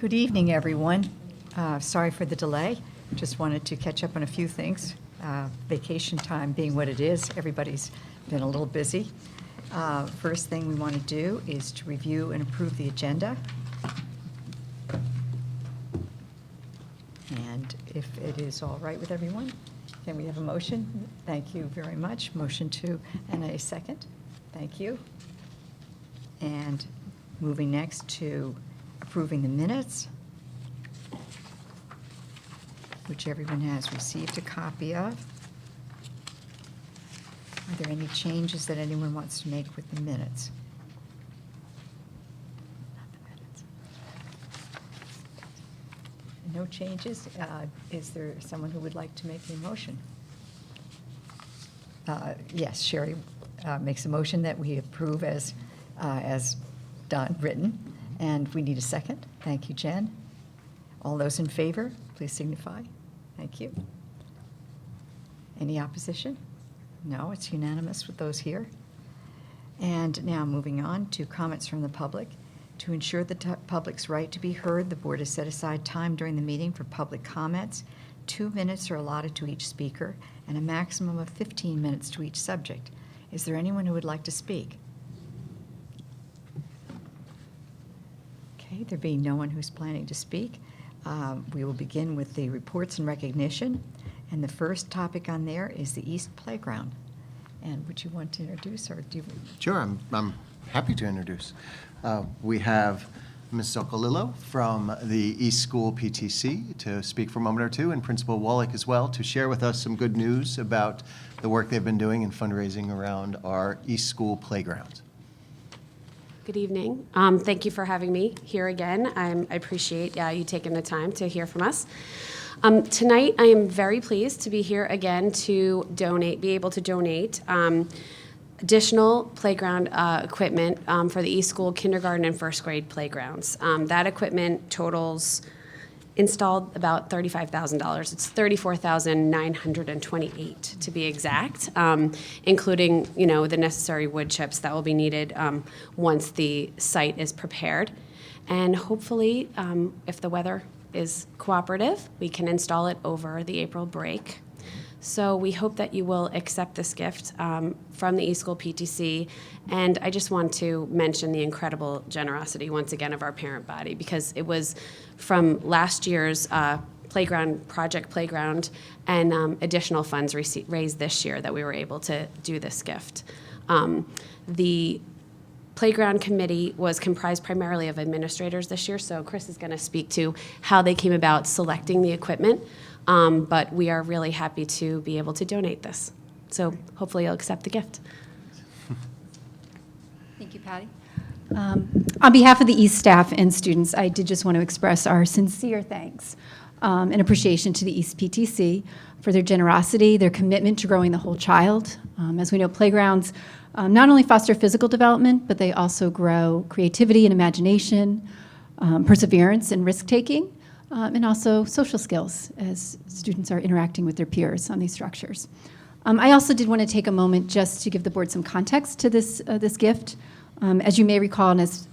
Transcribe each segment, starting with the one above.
Good evening, everyone. Sorry for the delay. Just wanted to catch up on a few things. Vacation time being what it is, everybody's been a little busy. First thing we want to do is to review and approve the agenda. And if it is all right with everyone, can we have a motion? Thank you very much. Motion to, and a second. Thank you. And moving next to approving the minutes, which everyone has received a copy of. Are there any changes that anyone wants to make with the minutes? No changes. Is there someone who would like to make a motion? Yes, Sherry makes a motion that we approve as done, written, and we need a second. Thank you, Jen. All those in favor, please signify. Thank you. Any opposition? No, it's unanimous with those here. And now moving on to comments from the public. To ensure the public's right to be heard, the board has set aside time during the meeting for public comments. 2 minutes are allotted to each speaker and a maximum of 15 minutes to each subject. Is there anyone who would like to speak? Okay, there being no one who's planning to speak, we will begin with the reports and recognition. And the first topic on there is the East Playground. And would you want to introduce, or do you? Sure, I'm happy to introduce. We have Ms. Zocolillo from the East School PTC to speak for a moment or two, and Principal Wallach as well, to share with us some good news about the work they've been doing in fundraising around our East School playgrounds. Good evening. Thank you for having me here again. I appreciate you taking the time to hear from us. Tonight, I am very pleased to be here again to be able to donate additional playground equipment for the East School kindergarten and first grade playgrounds. That equipment totals installed about $35,000. It's $34,928 to be exact, including the necessary wood chips that will be needed once the site is prepared. And hopefully, if the weather is cooperative, we can install it over the April break. So we hope that you will accept this gift from the East School PTC. And I just want to mention the incredible generosity, once again, of our parent body, because it was from last year's project playground and additional funds raised this year that we were able to do this gift. The Playground Committee was comprised primarily of administrators this year, so Chris is going to speak to how they came about selecting the equipment. But we are really happy to be able to donate this. So hopefully you'll accept the gift. Thank you, Patty. On behalf of the East staff and students, I did just want to express our sincere thanks and appreciation to the East PTC for their generosity, their commitment to growing the whole child. As we know, playgrounds not only foster physical development, but they also grow creativity and imagination, perseverance and risk-taking, and also social skills as students are interacting with their peers on these structures. I also did want to take a moment just to give the board some context to this gift. As you may recall, and as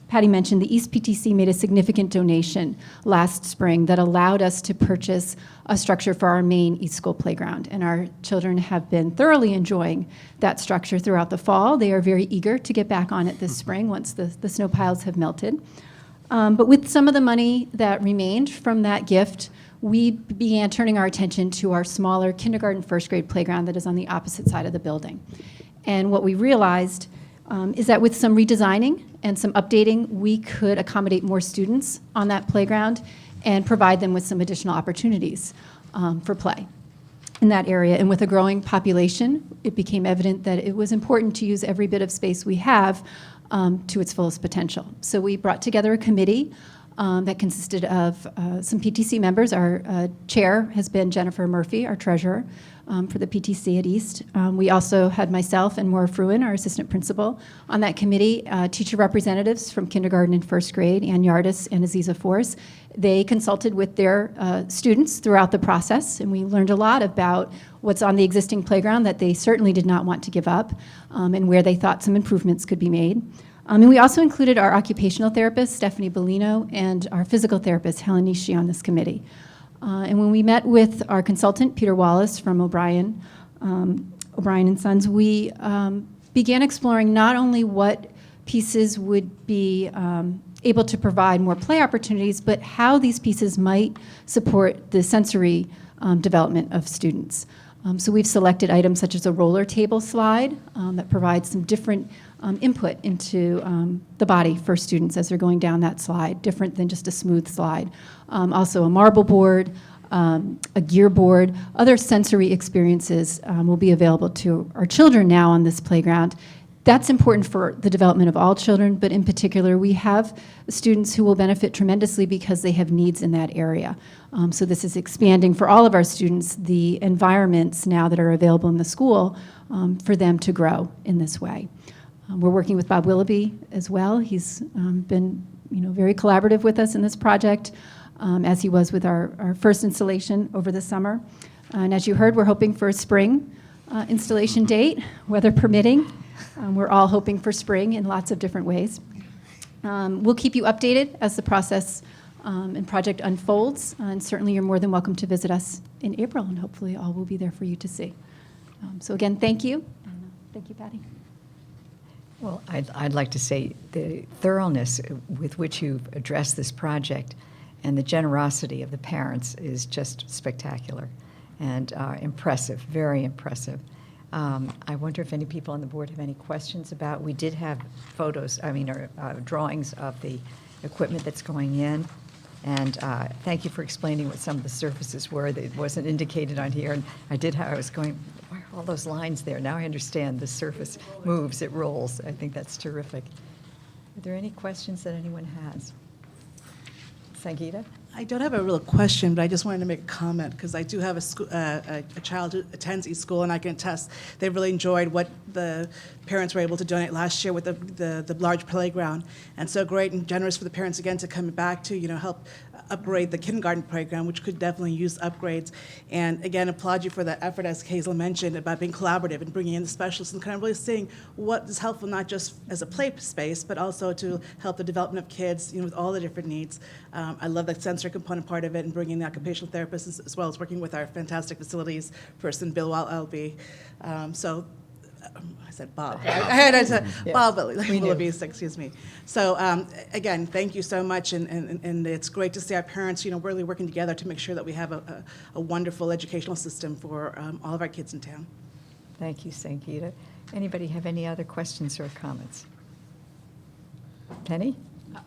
Patty mentioned, the East PTC made a significant donation last spring that allowed us to purchase a structure for our main East School playground. And our children have been thoroughly enjoying that structure throughout the fall. They are very eager to get back on it this spring once the snow piles have melted. But with some of the money that remained from that gift, we began turning our attention to our smaller kindergarten, first grade playground that is on the opposite side of the building. And what we realized is that with some redesigning and some updating, we could accommodate more students on that playground and provide them with some additional opportunities for play in that area. And with a growing population, it became evident that it was important to use every bit of space we have to its fullest potential. So we brought together a committee that consisted of some PTC members. Our chair has been Jennifer Murphy, our treasurer for the PTC at East. We also had myself and Maura Fruin, our assistant principal, on that committee, teacher representatives from kindergarten and first grade, Ann Yardis and Aziza Force. They consulted with their students throughout the process, and we learned a lot about what's on the existing playground that they certainly did not want to give up, and where they thought some improvements could be made. And we also included our occupational therapist, Stephanie Bellino, and our physical therapist, Helen Nishi, on this committee. And when we met with our consultant, Peter Wallace from O'Brien and Sons, we began exploring not only what pieces would be able to provide more play opportunities, but how these pieces might support the sensory development of students. So we've selected items such as a roller table slide that provides some different input into the body for students as they're going down that slide, different than just a smooth slide. Also a marble board, a gear board, other sensory experiences will be available to our children now on this playground. That's important for the development of all children, but in particular, we have students who will benefit tremendously because they have needs in that area. So this is expanding for all of our students the environments now that are available in the school for them to grow in this way. We're working with Bob Willoughby as well. He's been very collaborative with us in this project, as he was with our first installation over the summer. And as you heard, we're hoping for a spring installation date, weather permitting. We're all hoping for spring in lots of different ways. We'll keep you updated as the process and project unfolds, and certainly you're more than welcome to visit us in April, and hopefully all will be there for you to see. So again, thank you. Thank you, Patty. Well, I'd like to say the thoroughness with which you've addressed this project and the generosity of the parents is just spectacular and impressive, very impressive. I wonder if any people on the board have any questions about, we did have photos, drawings of the equipment that's going in. And thank you for explaining what some of the surfaces were that wasn't indicated on here. And I was going, why are all those lines there? Now I understand the surface moves, it rolls. I think that's terrific. Are there any questions that anyone has? Sangeeta? I don't have a real question, but I just wanted to make a comment because I do have a child who attends East School, and I can attest they really enjoyed what the parents were able to donate last year with the large playground. And so great and generous for the parents again to come back to help upgrade the kindergarten playground, which could definitely use upgrades. And again, applaud you for that effort, as Hazel mentioned, about being collaborative and bringing in the specialists and kind of really seeing what is helpful, not just as a play space, but also to help the development of kids, with all the different needs. I love that sensory component part of it and bringing the occupational therapists as well as working with our fantastic facilities person, Bill Willoughby. I said Bob. I said Yes, Bob we knew. Willoughby, excuse me. So again, thank you so much, and it's great to see our parents, really working together to make sure that we have a wonderful educational system for all of our kids in town. Thank you, Sangeeta. Anybody have any other questions or comments? Penny?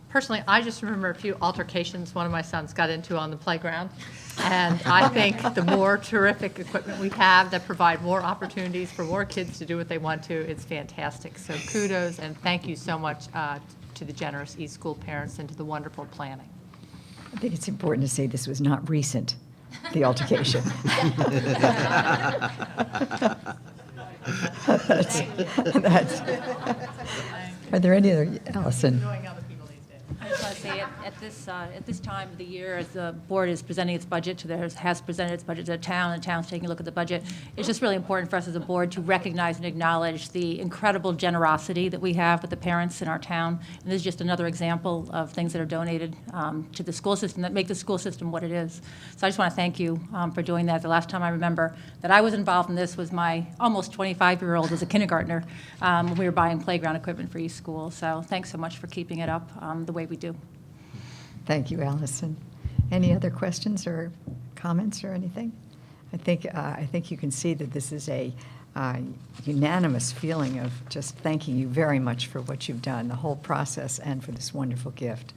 Personally, I just remember a few altercations one of my sons got into on the playground. And I think the more terrific equipment we have that provide more opportunities for more kids to do what they want to, it's fantastic. So kudos and thank you so much to the generous East School parents and to the wonderful planning. I think it's important to say this was not recent, the altercation. That's, are there any other, Allison? I just want to say at this time of the year, as the board is presenting its budget, has presented its budget to the town, and the town's taking a look at the budget, it's just really important for us as a board to recognize and acknowledge the incredible generosity that we have with the parents in our town. And this is just another example of things that are donated to the school system that make the school system what it is. So I just want to thank you for doing that. The last time I remember that I was involved in this was my almost 25-year-old as a kindergartner when we were buying playground equipment for East School. So thanks so much for keeping it up the way we do. Thank you, Allison. Any other questions or comments or anything? I think you can see that this is a unanimous feeling of just thanking you very much for what you've done, the whole process, and for this wonderful gift.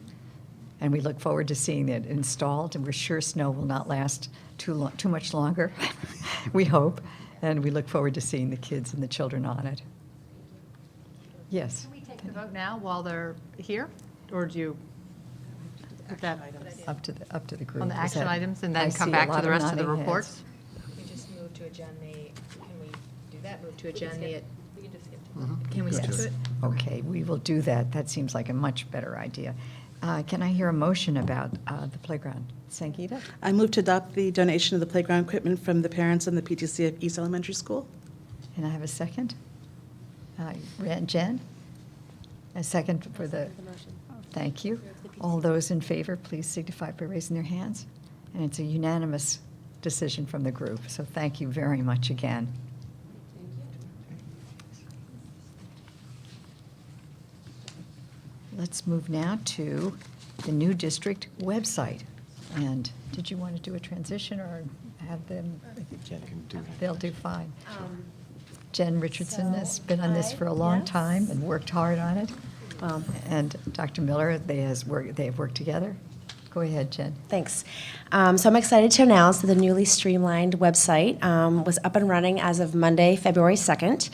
And we look forward to seeing it installed, and we're sure snow will not last too much longer, we hope. And we look forward to seeing the kids and the children on it. Yes? Can we take the vote now while they're here? Or do you put that Up to the group. on the Is action that- items and I then see come a back lot to the of rest of the nodding heads. reports? We just move to agenda, can we do that, move to agenda? We can just skip to it. Can we skip Yes. to it? Okay, we will do that. That seems like a much better idea. Can I hear a motion about the playground? Sangeeta? I move to adopt the donation of the playground equipment from the parents and the PTC of East Elementary School. And I have a second? Jen? A second for the, thank you. All those in favor, please signify by raising their hands. And it's a unanimous decision from the group, so thank you very much again. Let's move now to the new district website. And did you want to do a transition or have them? Jen can do it. They'll do fine. Jen Richardson has been on this for a long time and worked hard on it. And Dr. Miller, they have worked together. Go ahead, Jen. Thanks. So I'm excited to announce that the newly streamlined website was up and running as of Monday, February 2nd.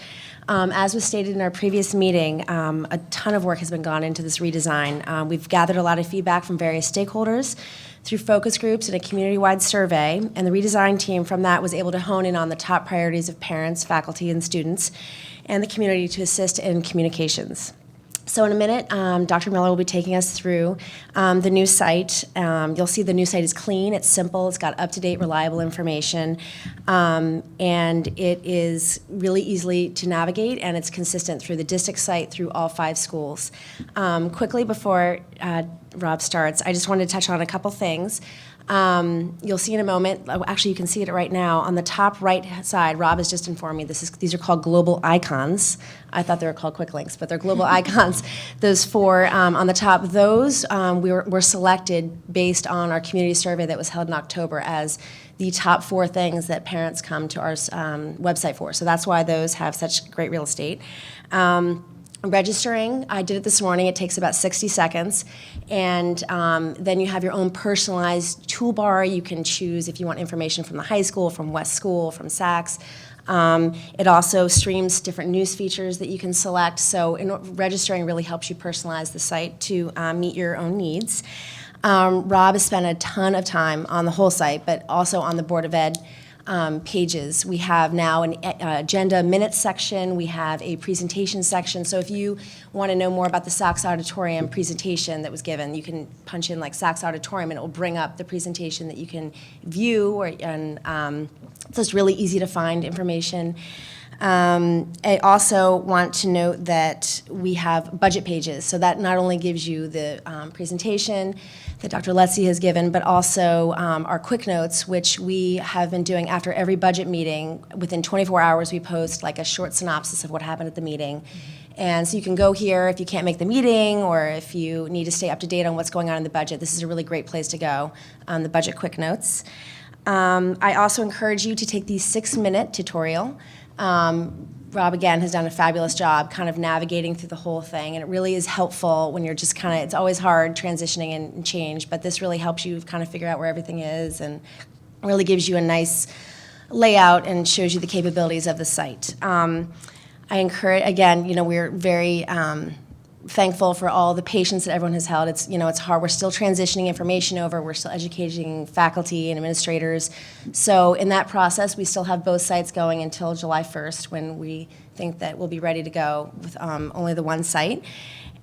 As was stated in our previous meeting, a ton of work has been gone into this redesign. We've gathered a lot of feedback from various stakeholders through focus groups and a community-wide survey, and the redesign team from that was able to hone in on the top priorities of parents, faculty, and students, and the community to assist in communications. So in a minute, Dr. Miller will be taking us through the new site. You'll see the new site is clean, it's simple, it's got up-to-date, reliable information, and it is really easily to navigate, and it's consistent through the district site through all 5 schools. Quickly, before Rob starts, I just wanted to touch on a couple things. You'll see in a moment, actually you can see it right now, on the top right side, Rob has just informed me these are called global icons. I thought they were called quick links, but they're global icons. Those 4 on the top, those were selected based on our community survey that was held in October as the top 4 things that parents come to our website for. So that's why those have such great real estate. Registering, I did it this morning. It takes about 60 seconds. And then you have your own personalized toolbar. You can choose if you want information from the high school, from West School, from Saks. It also streams different news features that you can select. So registering really helps you personalize the site to meet your own needs. Rob has spent a ton of time on the whole site, but also on the Board of Ed pages. We have now an agenda minutes section. We have a presentation section. So if you want to know more about the Saks Auditorium presentation that was given, you can punch in like Saks Auditorium and it will bring up the presentation that you can view. So it's really easy to find information. I also want to note that we have budget pages. So that not only gives you the presentation that Dr. Letzi has given, but also our quick notes, which we have been doing after every budget meeting. Within 24 hours, we post like a short synopsis of what happened at the meeting. And so you can go here if you can't make the meeting or if you need to stay up to date on what's going on in the budget. This is a really great place to go, the budget quick notes. I also encourage you to take the 6-minute tutorial. Rob, again, has done a fabulous job kind of navigating through the whole thing, and it really is helpful when you're just kind of, it's always hard transitioning and change, but this really helps you kind of figure out where everything is and really gives you a nice layout and shows you the capabilities of the site. I encourage, again, we're very thankful for all the patience that everyone has held. It's hard. We're still transitioning information over. We're still educating faculty and administrators. So in that process, we still have both sites going until July 1st when we think that we'll be ready to go with only the one site.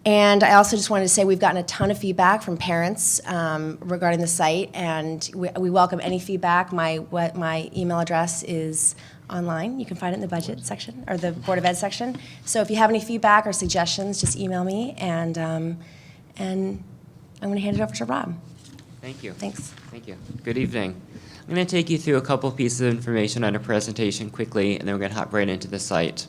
And I also just wanted to say we've gotten a ton of feedback from parents regarding the site, and we welcome any feedback. My email address is online. You can find it in the budget section or the Board of Ed section. So if you have any feedback or suggestions, just email me, and I'm going to hand it over to Rob. Thank you. Thanks. Thank you. Good evening. I'm going to take you through a couple pieces of information on a presentation quickly, and then we're going to hop right into the site.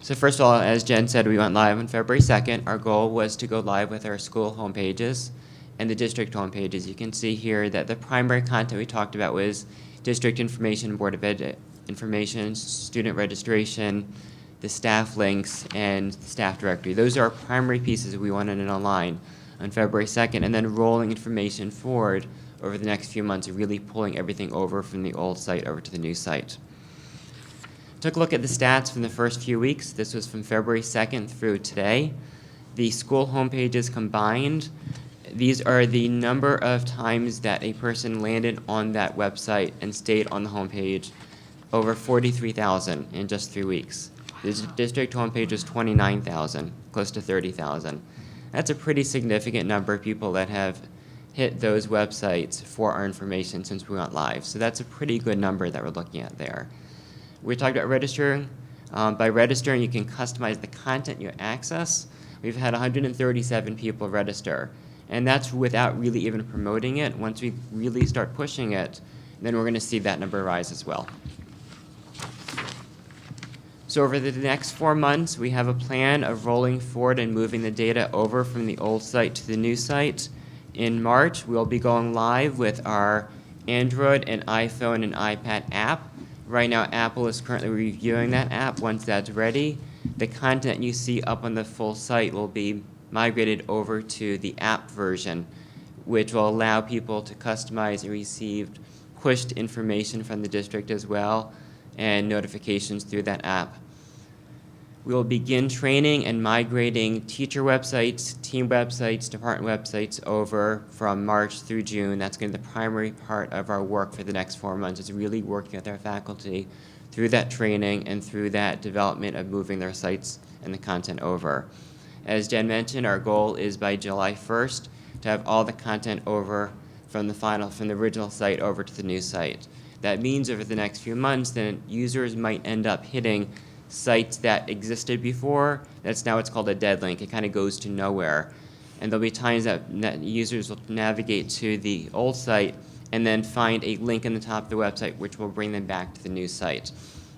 So first of all, as Jen said, we went live on February 2nd. Our goal was to go live with our school homepages and the district homepages. You can see here that the primary content we talked about was district information, Board of Ed information, student registration, the staff links, and the staff directory. Those are our primary pieces we wanted it online on February 2nd, and then rolling information forward over the next few months, really pulling everything over from the old site over to the new site. Took a look at the stats from the first few weeks. This was from February 2nd through today. The school homepages combined, these are the number of times that a person landed on that website and stayed on the homepage. Over 43,000 in just 3 weeks. The district homepage was 29,000, close to 30,000. That's a pretty significant number of people that have hit those websites for our information since we went live. So that's a pretty good number that we're looking at there. We talked about registering. By registering, you can customize the content you access. we've had 137 people register. And that's without really even promoting it. Once we really start pushing it, then we're going to see that number rise as well. So over the next 4 months, we have a plan of rolling forward and moving the data over from the old site to the new site. In March, we'll be going live with our Android and iPhone and iPad app. Right now, Apple is currently reviewing that app. Once that's ready, the content you see up on the full site will be migrated over to the app version, which will allow people to customize and receive pushed information from the district as well, and notifications through that app. We will begin training and migrating teacher websites, team websites, department websites over from March through June. That's going to be the primary part of our work for the next 4 months, is really working with our faculty through that training and through that development of moving their sites and the content over. As Jen mentioned, our goal is by July 1st to have all the content over from the original site over to the new site. That means over the next few months, then users might end up hitting sites that existed before. That's now what's called a dead link. It kind of goes to nowhere. And there'll be times that users will navigate to the old site and then find a link in the top of the website which will bring them back to the new site.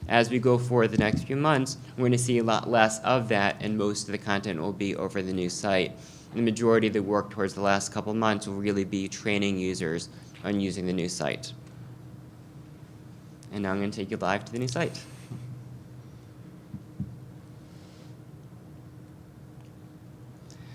As we go forward the next few months, we're going to see a lot less of that, and most of the content will be over the new site. And the majority of the work towards the last couple of months will really be training users on using the new site. And now I'm going to take you live to the new site.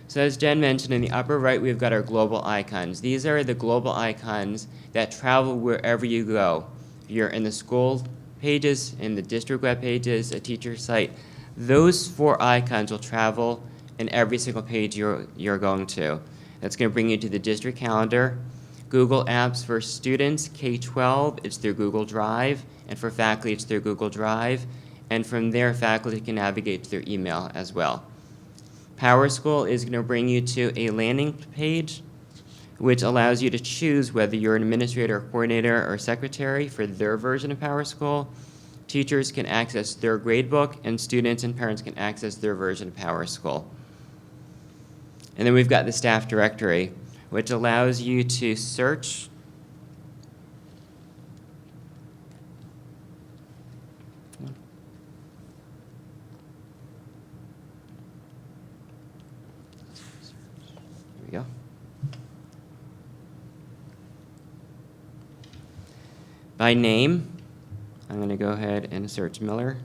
So as Jen mentioned, in the upper right, we've got our global icons. These are the global icons that travel wherever you go. If you're in the school pages, in the district web pages, a teacher site, those 4 icons will travel in every single page you're going to. That's going to bring you to the district calendar. Google Apps for students, K-12, it's through Google Drive, and for faculty, it's through Google Drive. And from there, faculty can navigate to their email as well. PowerSchool is going to bring you to a landing page which allows you to choose whether you're an administrator, coordinator, or secretary for their version of PowerSchool. Teachers can access their gradebook, and students and parents can access their version of PowerSchool. And then we've got the staff directory, which allows you to search go. By name, I'm going to go ahead and search Miller.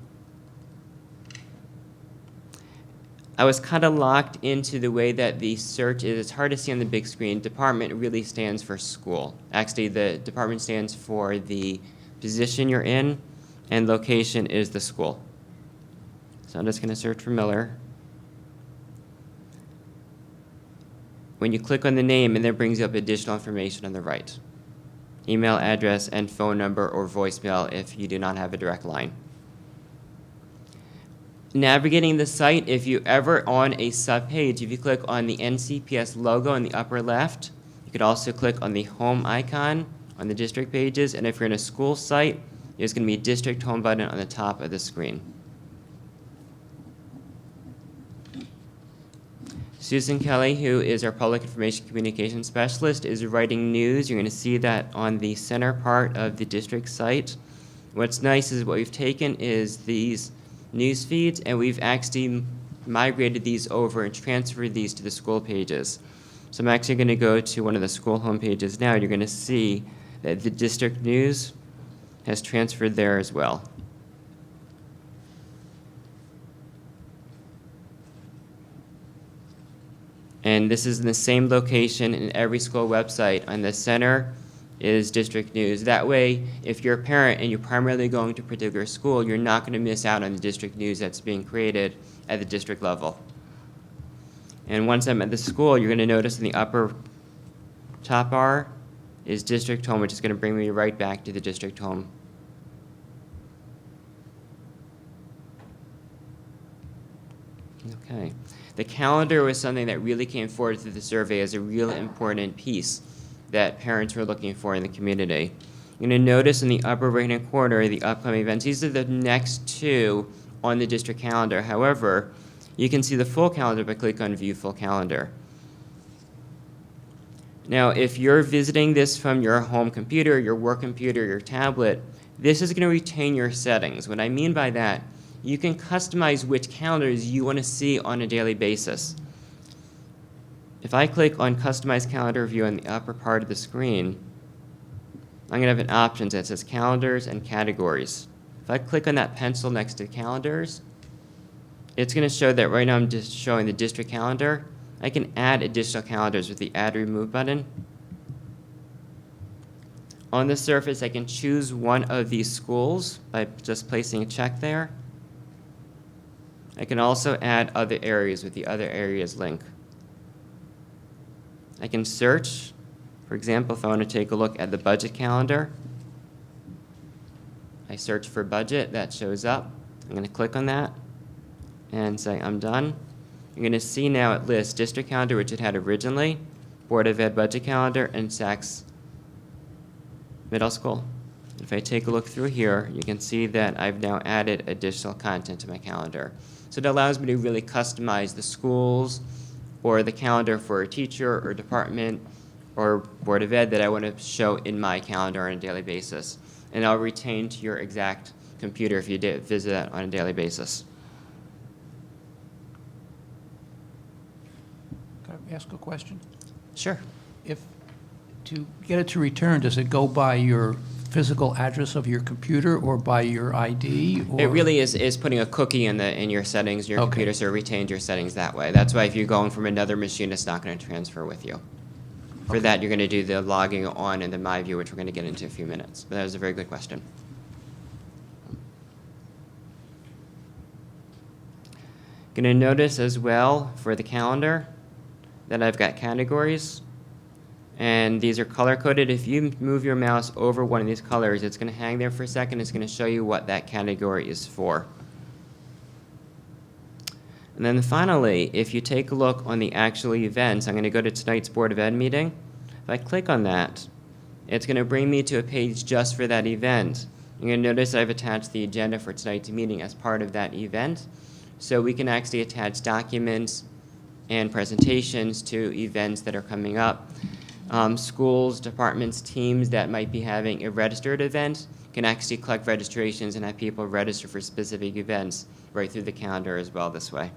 I was kind of locked into the way that the search is. It's hard to see on the big screen. Department really stands for school. Actually, the department stands for the position you're in, and location is the school. So I'm just going to search for Miller. When you click on the name, and then it brings up additional information on the right. Email address and phone number or voicemail if you do not have a direct line. Navigating the site, if you're ever on a subpage, if you click on the NCPS logo in the upper left, you could also click on the home icon on the district pages, and if you're in a school site, there's going to be a district home button on the top of the screen. Susan Kelly, who is our public information communication specialist, is writing news. You're going to see that on the center part of the district site. What's nice is what we've taken is these news feeds, and we've actually migrated these over and transferred these to the school pages. So I'm actually going to go to one of the school home pages now. You're going to see that the district news has transferred there as well. And this is in the same location in every school website. On the center is district news. That way, if you're a parent and you're primarily going to a particular school, you're not going to miss out on the district news that's being created at the district level. And once I'm at the school, you're going to notice in the upper top bar is district home, which is going to bring me right back to the district home. Okay. The calendar was something that really came forward through the survey as a real important piece that parents were looking for in the community. You're going to notice in the upper right-hand corner the upcoming events. These are the next 2 on the district calendar. However, You can see the full calendar by clicking on View Full Calendar. Now, if you're visiting this from your home computer, your work computer, your tablet, this is going to retain your settings. What I mean by that, you can customize which calendars you want to see on a daily basis. If I click on Customize Calendar View in the upper part of the screen, I'm going to have an option that says Calendars and Categories. If I click on that pencil next to Calendars, it's going to show that right now I'm just showing the district calendar. I can add additional calendars with the Add Remove button. On the surface, I can choose one of these schools by just placing a check there. I can also add other areas with the Other Areas link. I can search. For example, if I want to take a look at the budget calendar, I search for budget, that shows up. I'm going to click on that and say I'm done. You're going to see now it lists district calendar, which it had originally, Board of Ed budget calendar, and Saks Middle School. If I take a look through here, you can see that I've now added additional content to my calendar. So it allows me to really customize the schools or the calendar for a teacher or department or Board of Ed that I want to show in my calendar on a daily basis. And I'll retain to your exact computer if you visit that on a daily basis. Can I ask a question? Sure. If, to get it to return, does it go by your physical address of your computer or by your ID? Or? It really is putting a cookie in your settings, your computer, so it retains your settings that way. That's why if you're going from another machine, it's not going to transfer with you. For that, you're going to do the logging on and the My View, which we're going to get into in a few minutes. But that was a very good question. Going to notice as well for the calendar that I've got categories. And these are color-coded. If you move your mouse over one of these colors, it's going to hang there for a second. It's going to show you what that category is for. And then finally, if you take a look on the actual events, I'm going to go to tonight's Board of Ed meeting. If I click on that, it's going to bring me to a page just for that event. You're going to notice I've attached the agenda for tonight's meeting as part of that event. So we can actually attach documents and presentations to events that are coming up. Schools, departments, teams that might be having a registered event can actually collect registrations and have people register for specific events right through the calendar as well this way.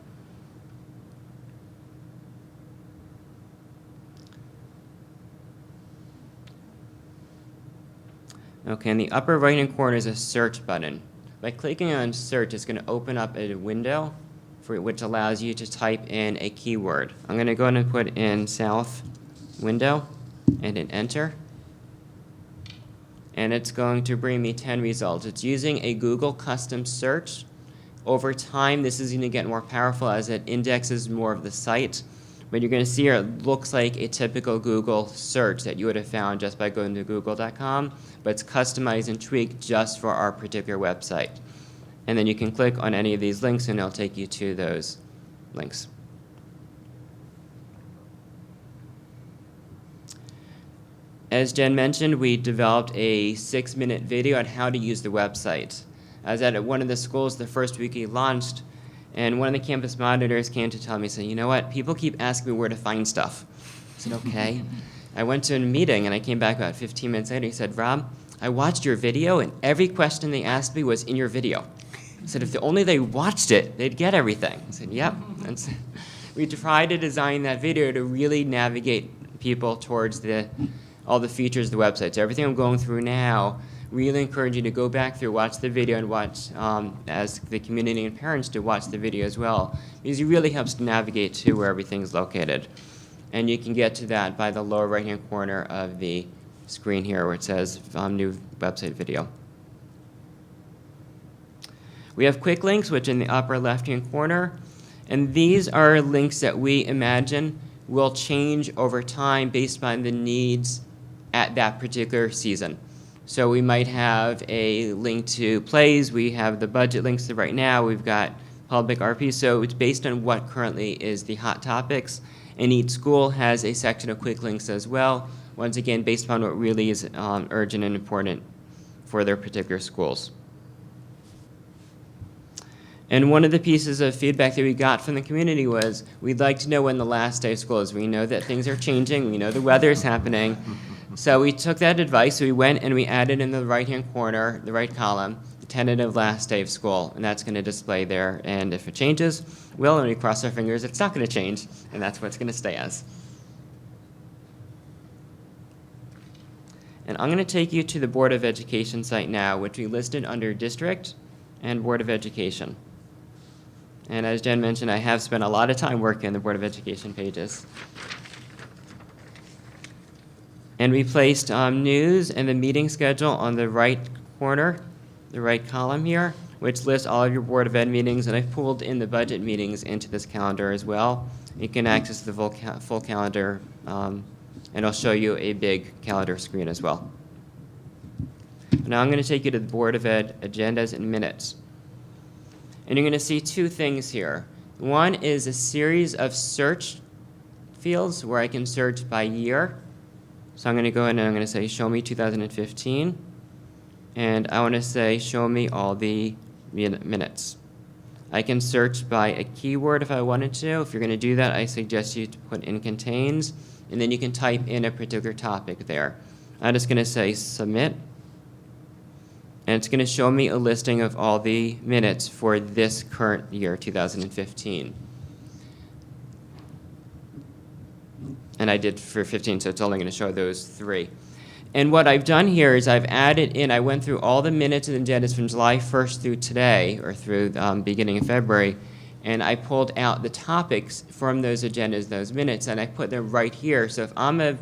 Okay, in the upper right-hand corner is a search button. By clicking on search, it's going to open up a window which allows you to type in a keyword. I'm going to go ahead and put in South window and hit enter. And it's going to bring me 10 results. It's using a Google custom search. Over time, this is going to get more powerful as it indexes more of the site. But you're going to see here it looks like a typical Google search that you would have found just by going to google.com, but it's customized and tweaked just for our particular website. And then you can click on any of these links and it'll take you to those links. As Jen mentioned, we developed a 6-minute video on how to use the website. I was at one of the schools the first week we launched, and one of the campus monitors came to tell me, said, you know what, people keep asking me where to find stuff. I said, okay. I went to a meeting, and I came back about 15 minutes later. He said, Rob, I watched your video, and every question they asked me was in your video. I said, if only they watched it, they'd get everything. I said, yep. And so we tried to design that video to really navigate people towards all the features of the website. So everything I'm going through now, really encourage you to go back through, watch the video, and watch, as the community and parents to watch the video as well, because it really helps to navigate to where everything's located. And you can get to that by the lower right-hand corner of the screen here where it says new website video. We have quick links, which in the upper left-hand corner, and these are links that we imagine will change over time based on the needs at that particular season. So we might have a link to plays, we have the budget links right now, we've got public RP, so it's based on what currently is the hot topics, and each school has a section of quick links as well, once again based upon what really is urgent and important for their particular schools. And one of the pieces of feedback that we got from the community was, we'd like to know when the last day of school is. We know that things are changing, we know the weather is happening. So we took that advice, we went and we added in the right-hand corner, the right column, the tentative last day of school, and that's gonna display there. And if it changes, and we cross our fingers, it's not gonna change, and that's what it's gonna stay as. And I'm gonna take you to the Board of Education site now, which we listed under District and Board of Education. And as Jen mentioned, I have spent a lot of time working on the Board of Education pages. And we placed news and the meeting schedule on the right corner, the right column here, which lists all of your Board of Ed meetings, and I've pulled in the budget meetings into this calendar as well. You can access the full calendar, and I'll show you a big calendar screen as well. Now I'm going to take you to the Board of Ed agendas and minutes. And you're going to see two things here. One is a series of search fields where I can search by year. So I'm going to go ahead and I'm going to say, show me 2015. And I want to say, show me all the minutes. I can search by a keyword if I wanted to. If you're going to do that, I suggest you to put in contains, and then you can type in a particular topic there. I'm just going to say submit. And it's going to show me a listing of all the minutes for this current year, 2015. And I did for 15, so it's only going to show those 3. And what I've done here is I've added in, I went through all the minutes and agendas from July 1st through today, or through beginning of February, and I pulled out the topics from those agendas, those minutes, and I put them right here. So if I'm a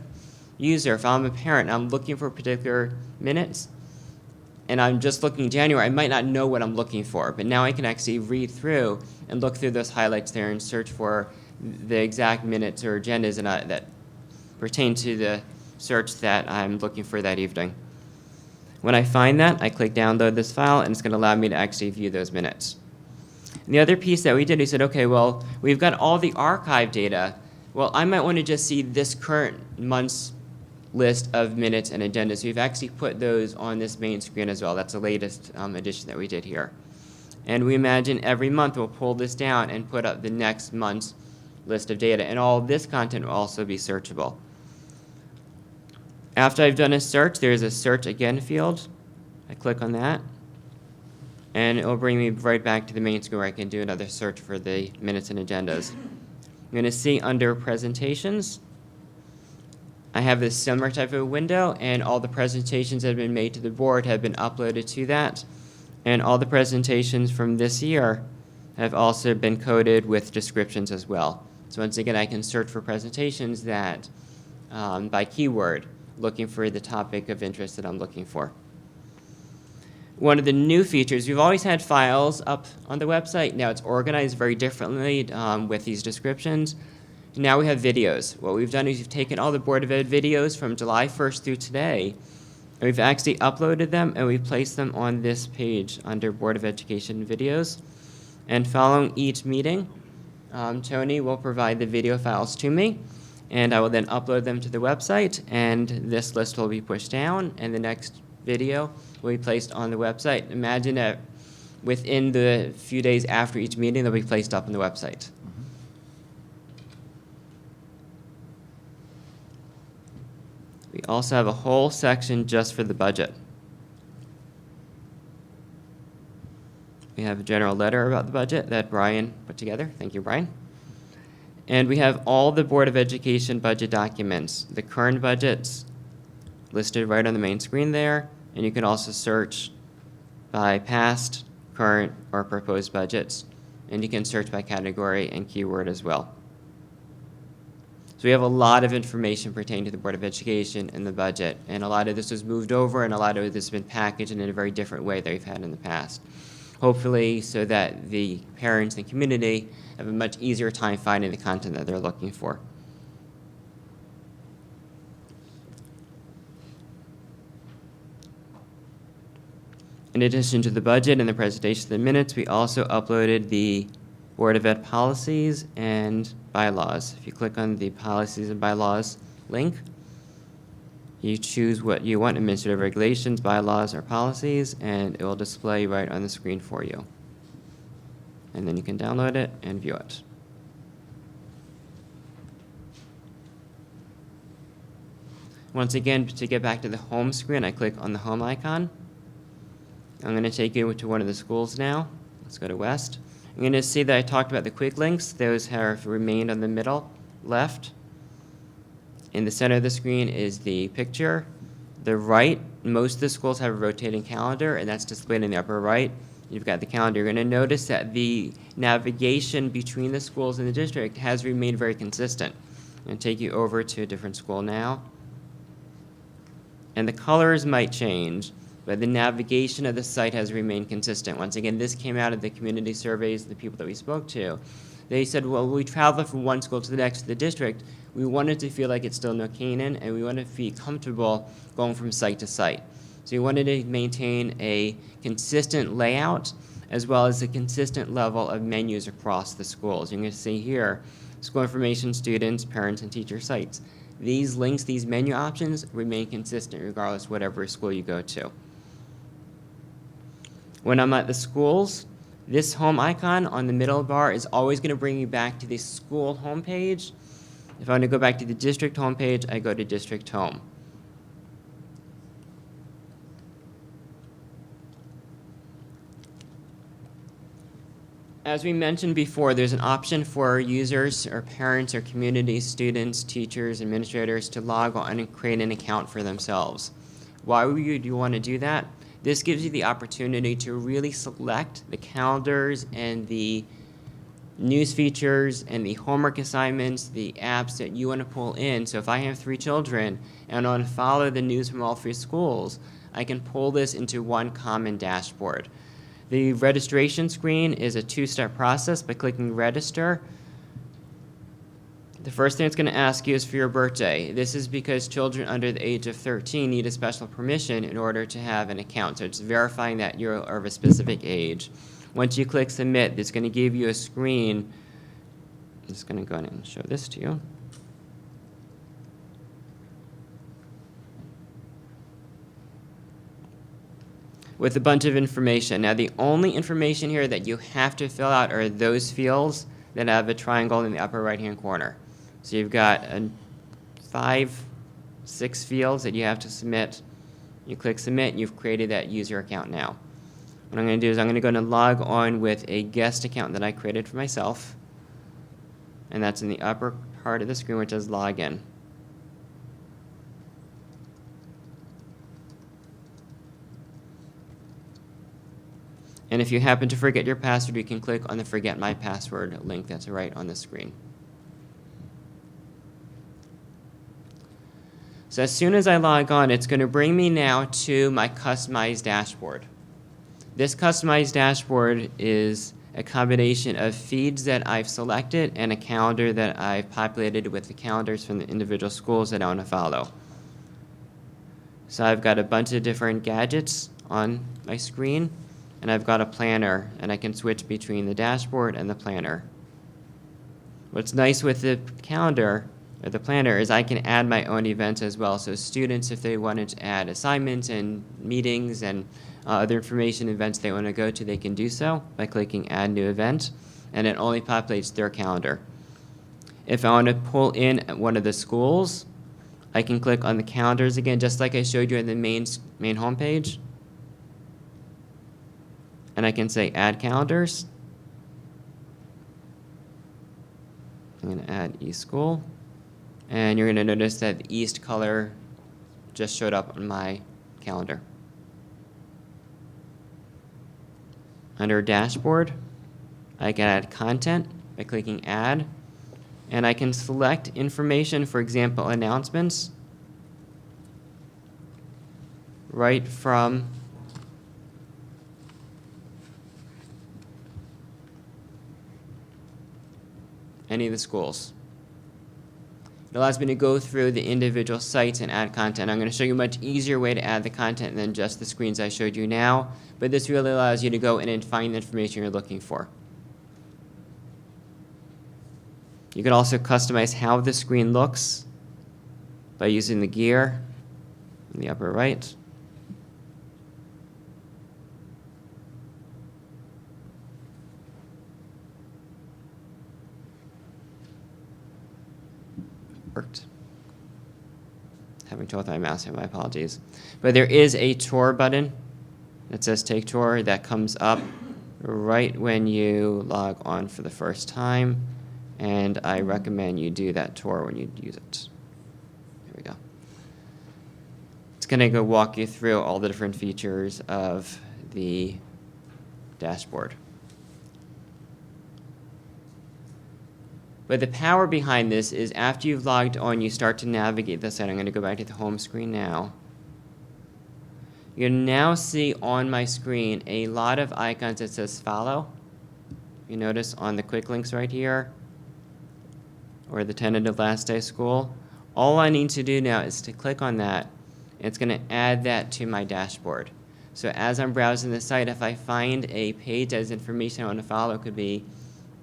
user, if I'm a parent, and I'm looking for particular minutes, and I'm just looking January, I might not know what I'm looking for, but now I can actually read through and look through those highlights there and search for the exact minutes or agendas that pertain to the search that I'm looking for that evening. When I find that, I click download this file, and it's going to allow me to actually view those minutes. And the other piece that we did, we said, okay, well, we've got all the archive data. Well, I might want to just see this current month's list of minutes and agendas. We've actually put those on this main screen as well. That's the latest addition that we did here. And we imagine every month we'll pull this down and put up the next month's list of data. And all this content will also be searchable. After I've done a search, there's a search again field. I click on that, and it will bring me right back to the main screen where I can do another search for the minutes and agendas. I'm going to see under presentations, I have this similar type of window, and all the presentations that have been made to the board have been uploaded to that. And all the presentations from this year have also been coded with descriptions as well. So once again, I can search for presentations that, by keyword, looking for the topic of interest that I'm looking for. One of the new features, we've always had files up on the website. Now it's organized very differently with these descriptions. Now we have videos. What we've done is we've taken all the Board of Ed videos from July 1st through today, and we've actually uploaded them, and we've placed them on this page under Board of Education videos. And following each meeting, Tony will provide the video files to me, and I will then upload them to the website, and this list will be pushed down, and the next video will be placed on the website. Imagine that within the few days after each meeting, they'll be placed up on the website. We also have a whole section just for the budget. We have a general letter about the budget that Brian put together. Thank you, Brian. And we have all the Board of Education budget documents, the current budgets listed right on the main screen there, and you can also search by past, current, or proposed budgets, and you can search by category and keyword as well. So we have a lot of information pertaining to the Board of Education and the budget, and a lot of this was moved over, and a lot of this has been packaged in a very different way that we've had in the past. Hopefully so that the parents and community have a much easier time finding the content that they're looking for. In addition to the budget and the presentation of the minutes, we also uploaded the Board of Ed policies and bylaws. If you click on the policies and bylaws link, you choose what you want, administrative regulations, bylaws, or policies, and it will display right on the screen for you. and then you can download it and view it. Once again, to get back to the home screen, I click on the home icon. I'm going to take you to one of the schools now. Let's go to West. I'm going to see that I talked about the quick links. Those have remained on the middle left. In the center of the screen is the picture. The right, most of the schools have a rotating calendar, and that's displayed in the upper right. You've got the calendar. You're going to notice that the navigation between the schools in the district has remained very consistent. I'm going to take you over to a different school now. And the colors might change, but the navigation of the site has remained consistent. Once again, this came out of the community surveys, the people that we spoke to. They said, well, we travel from one school to the next to the district. We wanted to feel like it's still no Canaan, and we wanted to be comfortable going from site to site. So we wanted to maintain a consistent layout as well as a consistent level of menus across the schools. You're going to see here, school information, students, parents, and teacher sites. These links, these menu options remain consistent regardless of whatever school you go to. When I'm at the schools, this home icon on the middle bar is always going to bring you back to the school homepage. If I want to go back to the district homepage, I go to district home. As we mentioned before, there's an option for users or parents or community students, teachers, administrators to log on and create an account for themselves. Why would you want to do that? This gives you the opportunity to really select the calendars and the news features and the homework assignments, the apps that you want to pull in. So if I have 3 children and I want to follow the news from all 3 schools, I can pull this into one common dashboard. The registration screen is a 2-step process. By clicking register, the first thing it's going to ask you is for your birthday. This is because children under the age of 13 need a special permission in order to have an account. So it's verifying that you're of a specific age. Once you click submit, it's going to give you a screen. I'm just going to go ahead and show this to you. With a bunch of information. Now, the only information here that you have to fill out are those fields that have a triangle in the upper right-hand corner. So you've got 5, 6 fields that you have to submit. You click submit, and you've created that user account now. What I'm going to do is I'm going to go and log on with a guest account that I created for myself. And that's in the upper part of the screen, which says login. And if you happen to forget your password, you can click on the Forget My Password link that's right on the screen. So as soon as I log on, it's going to bring me now to my customized dashboard. This customized dashboard is a combination of feeds that I've selected and a calendar that I've populated with the calendars from the individual schools that I want to follow. So I've got a bunch of different gadgets on my screen, and I've got a planner, and I can switch between the dashboard and the planner. What's nice with the calendar or the planner is I can add my own events as well. So students, if they wanted to add assignments and meetings and other information events they want to go to, they can do so by clicking Add New Event, and it only populates their calendar. If I want to pull in one of the schools, I can click on the calendars again, just like I showed you in the main homepage. And I can say Add Calendars. I'm going to add East School. And you're going to notice that the East color just showed up on my calendar. Under Dashboard, I can add content by clicking Add. And I can select information, for example, announcements, right from any of the schools. It allows me to go through the individual sites and add content. I'm going to show you a much easier way to add the content than just the screens I showed you now, but this really allows you to go in and find the information you're looking for. You can also customize how the screen looks by using the gear in the upper right. worked. Having trouble with my mouse here, my apologies. But there is a tour button that says Take Tour that comes up right when you log on for the first time, and I recommend you do that tour when you use it. There we go. It's going to go walk you through all the different features of the dashboard. But the power behind this is after you've logged on, you start to navigate the site. I'm going to go back to the home screen now. You now see on my screen a lot of icons that says follow. You notice on the quick links right here, or the tentative last day of school. All I need to do now is to click on that. It's going to add that to my dashboard. So as I'm browsing the site, if I find a page that has information I want to follow, it could be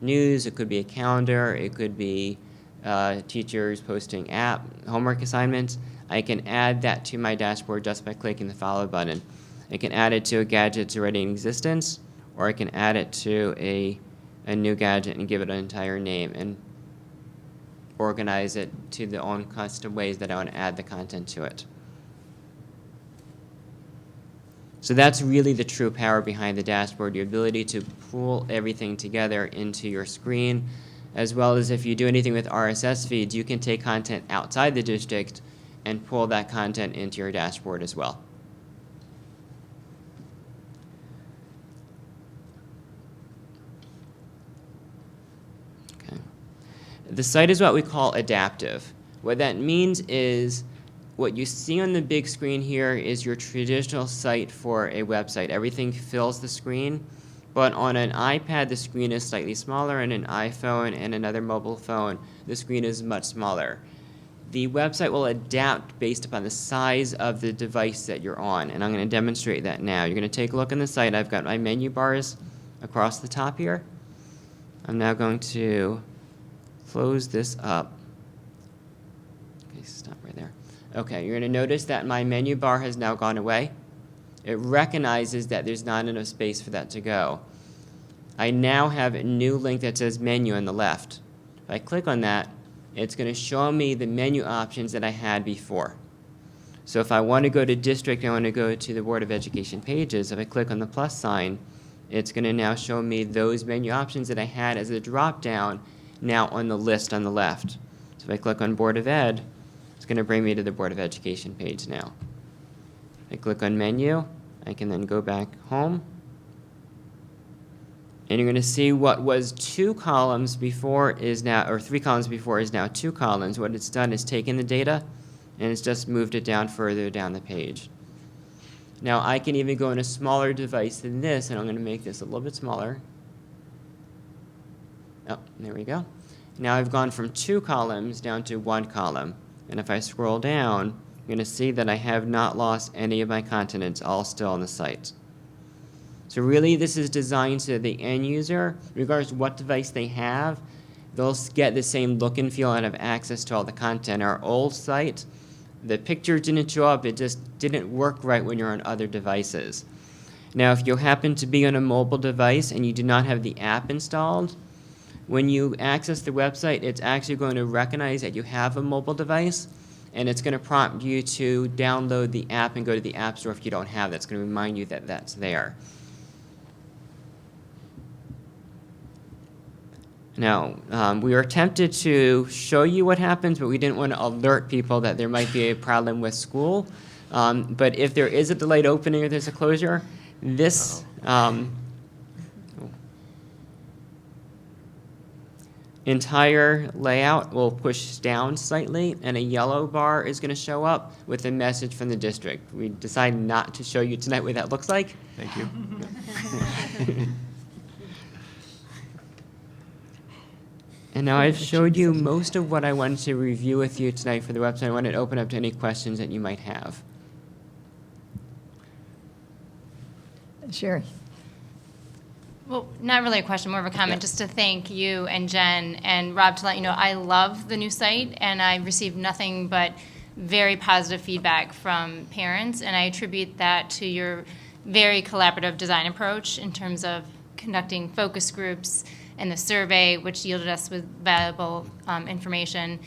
news, it could be a calendar, it could be teachers posting homework assignments, I can add that to my dashboard just by clicking the follow button. I can add it to a gadget that's already in existence, or I can add it to a new gadget and give it an entire name and organize it to the own custom ways that I want to add the content to it. So that's really the true power behind the dashboard, your ability to pull everything together into your screen, as well as if you do anything with RSS feeds, you can take content outside the district and pull that content into your dashboard as well. Okay. The site is what we call adaptive. What that means is what you see on the big screen here is your traditional site for a website. Everything fills the screen, but on an iPad, the screen is slightly smaller, and an iPhone and another mobile phone, the screen is much smaller. The website will adapt based upon the size of the device that you're on, and I'm going to demonstrate that now. You're going to take a look on the site. I've got my menu bars across the top here. I'm now going to close this up. Okay, stop right there. Okay, you're going to notice that my menu bar has now gone away. It recognizes that there's not enough space for that to go. I now have a new link that says menu on the left. If I click on that, it's going to show me the menu options that I had before. So if I want to go to district, I want to go to the Board of Education pages. If I click on the plus sign, it's going to now show me those menu options that I had as a drop-down now on the list on the left. So if I click on Board of Ed, it's going to bring me to the Board of Education page now. I click on menu, I can then go back home, and you're going to see what was 2 columns before is now, or 3 columns before is now 2 columns. What it's done is taken the data and it's just moved it down further down the page. Now I can even go on a smaller device than this, and I'm going to make this a little bit smaller. Oh, there we go. Now I've gone from 2 columns down to 1 column. And if I scroll down, you're going to see that I have not lost any of my content. It's all still on the site. So really, this is designed so that the end user, regardless of what device they have, they'll get the same look and feel and have access to all the content. Our old site, the picture didn't show up. It just didn't work right when you're on other devices. Now, if you happen to be on a mobile device and you do not have the app installed, when you access the website, it's actually going to recognize that you have a mobile device, and it's going to prompt you to download the app and go to the App Store if you don't have that. It's going to remind you that that's there. Now, we were tempted to show you what happens, but we didn't want to alert people that there might be a problem with school. But if there is a delayed opening or there's a closure, this entire layout will push down slightly, and a yellow bar is going to show up with a message from the district. We decided not to show you tonight what that looks like. Thank you. And now I've showed you most of what I wanted to review with you tonight for the website. I wanted to open up to any questions that you might have. Sherry. Well, not really a question, more of a comment, just to thank you and Jen and Rob to let you know I love the new site, and I received nothing but very positive feedback from parents, and I attribute that to your very collaborative design approach in terms of conducting focus groups and the survey, which yielded us with valuable information.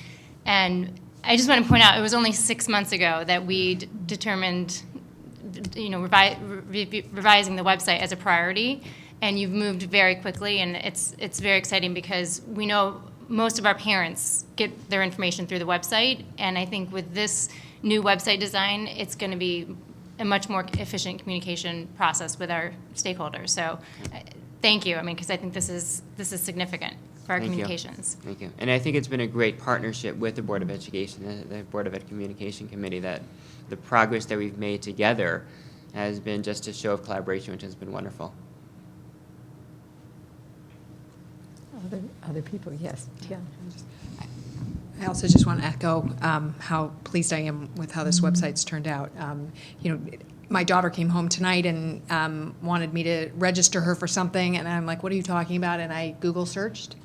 And I just want to point out, it was only 6 months ago that we determined, revising the website as a priority, and you've moved very quickly, and it's very exciting because we know most of our parents get their information through the website, and I think with this new website design, it's going to be a much more efficient communication process with our stakeholders. So, thank you. I mean, because I think this is significant for our communications. Thank you. And I think it's been a great partnership with the Board of Education, the Board of Ed Communication Committee, that the progress that we've made together has been just a show of collaboration, which has been wonderful. Other people, yes. Yeah. I also just want to echo how pleased I am with how this website's turned out. My daughter came home tonight and wanted me to register her for something, and I'm like, what are you talking about? And I Google searched,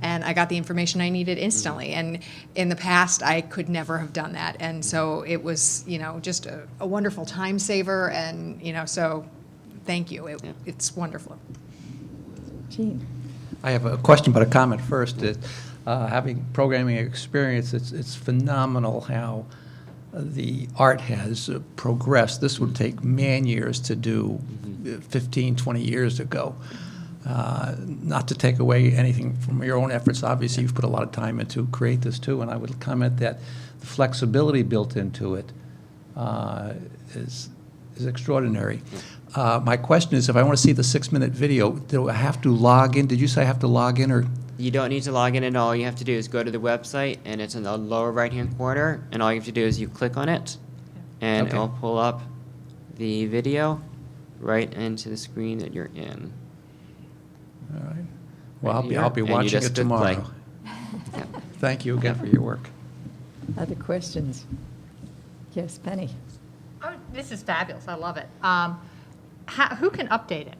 and I got the information I needed instantly. And in the past, I could never have done that. And so it was, just a wonderful time saver, and, so thank you. It's wonderful. Jean. I have a question, but a comment first. Having programming experience, it's phenomenal how the art has progressed. This would take man-years to do 15, 20 years ago. Not to take away anything from your own efforts. Obviously, you've put a lot of time into create this too, and I would comment that the flexibility built into it is extraordinary. My question is, if I want to see the 6-minute video, do I have to log in? Did you say I have to log in, or? You don't need to log in at all. You have to do is go to the website, and it's in the lower right-hand corner, and all you have to do is you click on it, and Okay. it'll pull up the video right into the screen that you're in. All right. Well, Right I'll be here, and you watching just it click play. tomorrow. Yeah. Thank you again for your work. Other questions? Yes, Penny. Oh, this is fabulous. I love it. Who can update it?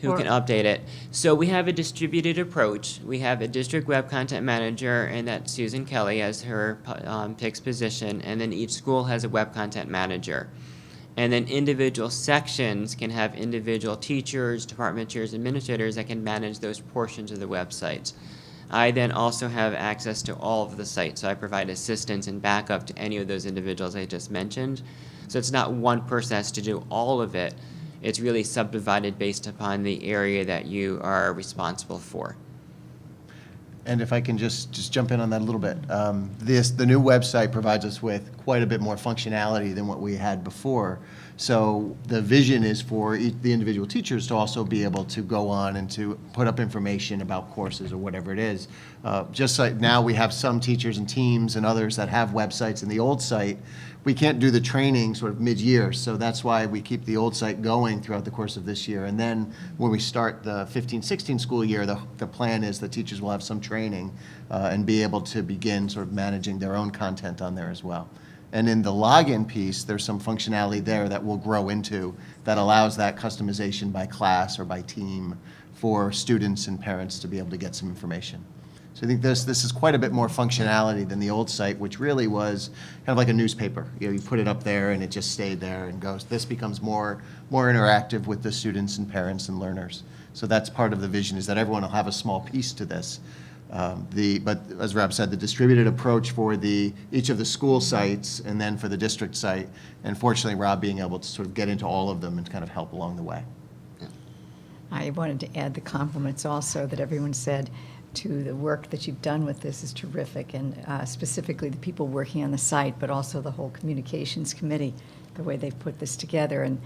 Who can update it? So we have a distributed approach. We have a district web content manager, and that's Susan Kelly as her fixed position, and then each school has a web content manager. And then individual sections can have individual teachers, department chairs, administrators that can manage those portions of the website. I then also have access to all of the sites, so I provide assistance and backup to any of those individuals I just mentioned. So it's not one person has to do all of it. It's really subdivided based upon the area that you are responsible for. And if I can just jump in on that a little bit. The new website provides us with quite a bit more functionality than what we had before. So the vision is for the individual teachers to also be able to go on and to put up information about courses or whatever it is. Just like now we have some teachers and teams and others that have websites in the old site. We can't do the training sort of mid-year, so that's why we keep the old site going throughout the course of this year. And then when we start the 15-16 school year, the plan is that teachers will have some training and be able to begin sort of managing their own content on there as well. And in the login piece, there's some functionality there that we'll grow into that allows that customization by class or by team for students and parents to be able to get some information. So I think this is quite a bit more functionality than the old site, which really was kind of like a newspaper. You put it up there and it just stayed there and goes. This becomes more interactive with the students and parents and learners. So that's part of the vision, is that everyone will have a small piece to this. But as Rob said, the distributed approach for each of the school sites and then for the district site, and fortunately Rob being able to sort of get into all of them and kind of help along the way. I wanted to add the compliments also that everyone said to the work that you've done with this is terrific, and specifically the people working on the site, but also the whole communications committee, the way they've put this together and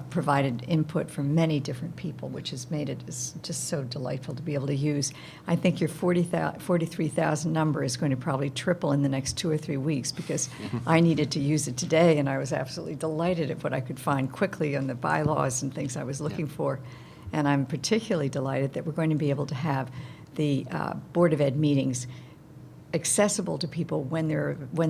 provided input from many different people, which has made it just so delightful to be able to use. I think your 43,000 number is going to probably triple in the next 2 or 3 weeks, because I needed to use it today, and I was absolutely delighted at what I could find quickly on the bylaws and things I was looking for. And I'm particularly delighted that we're going to be able to have the Board of Ed meetings accessible to people when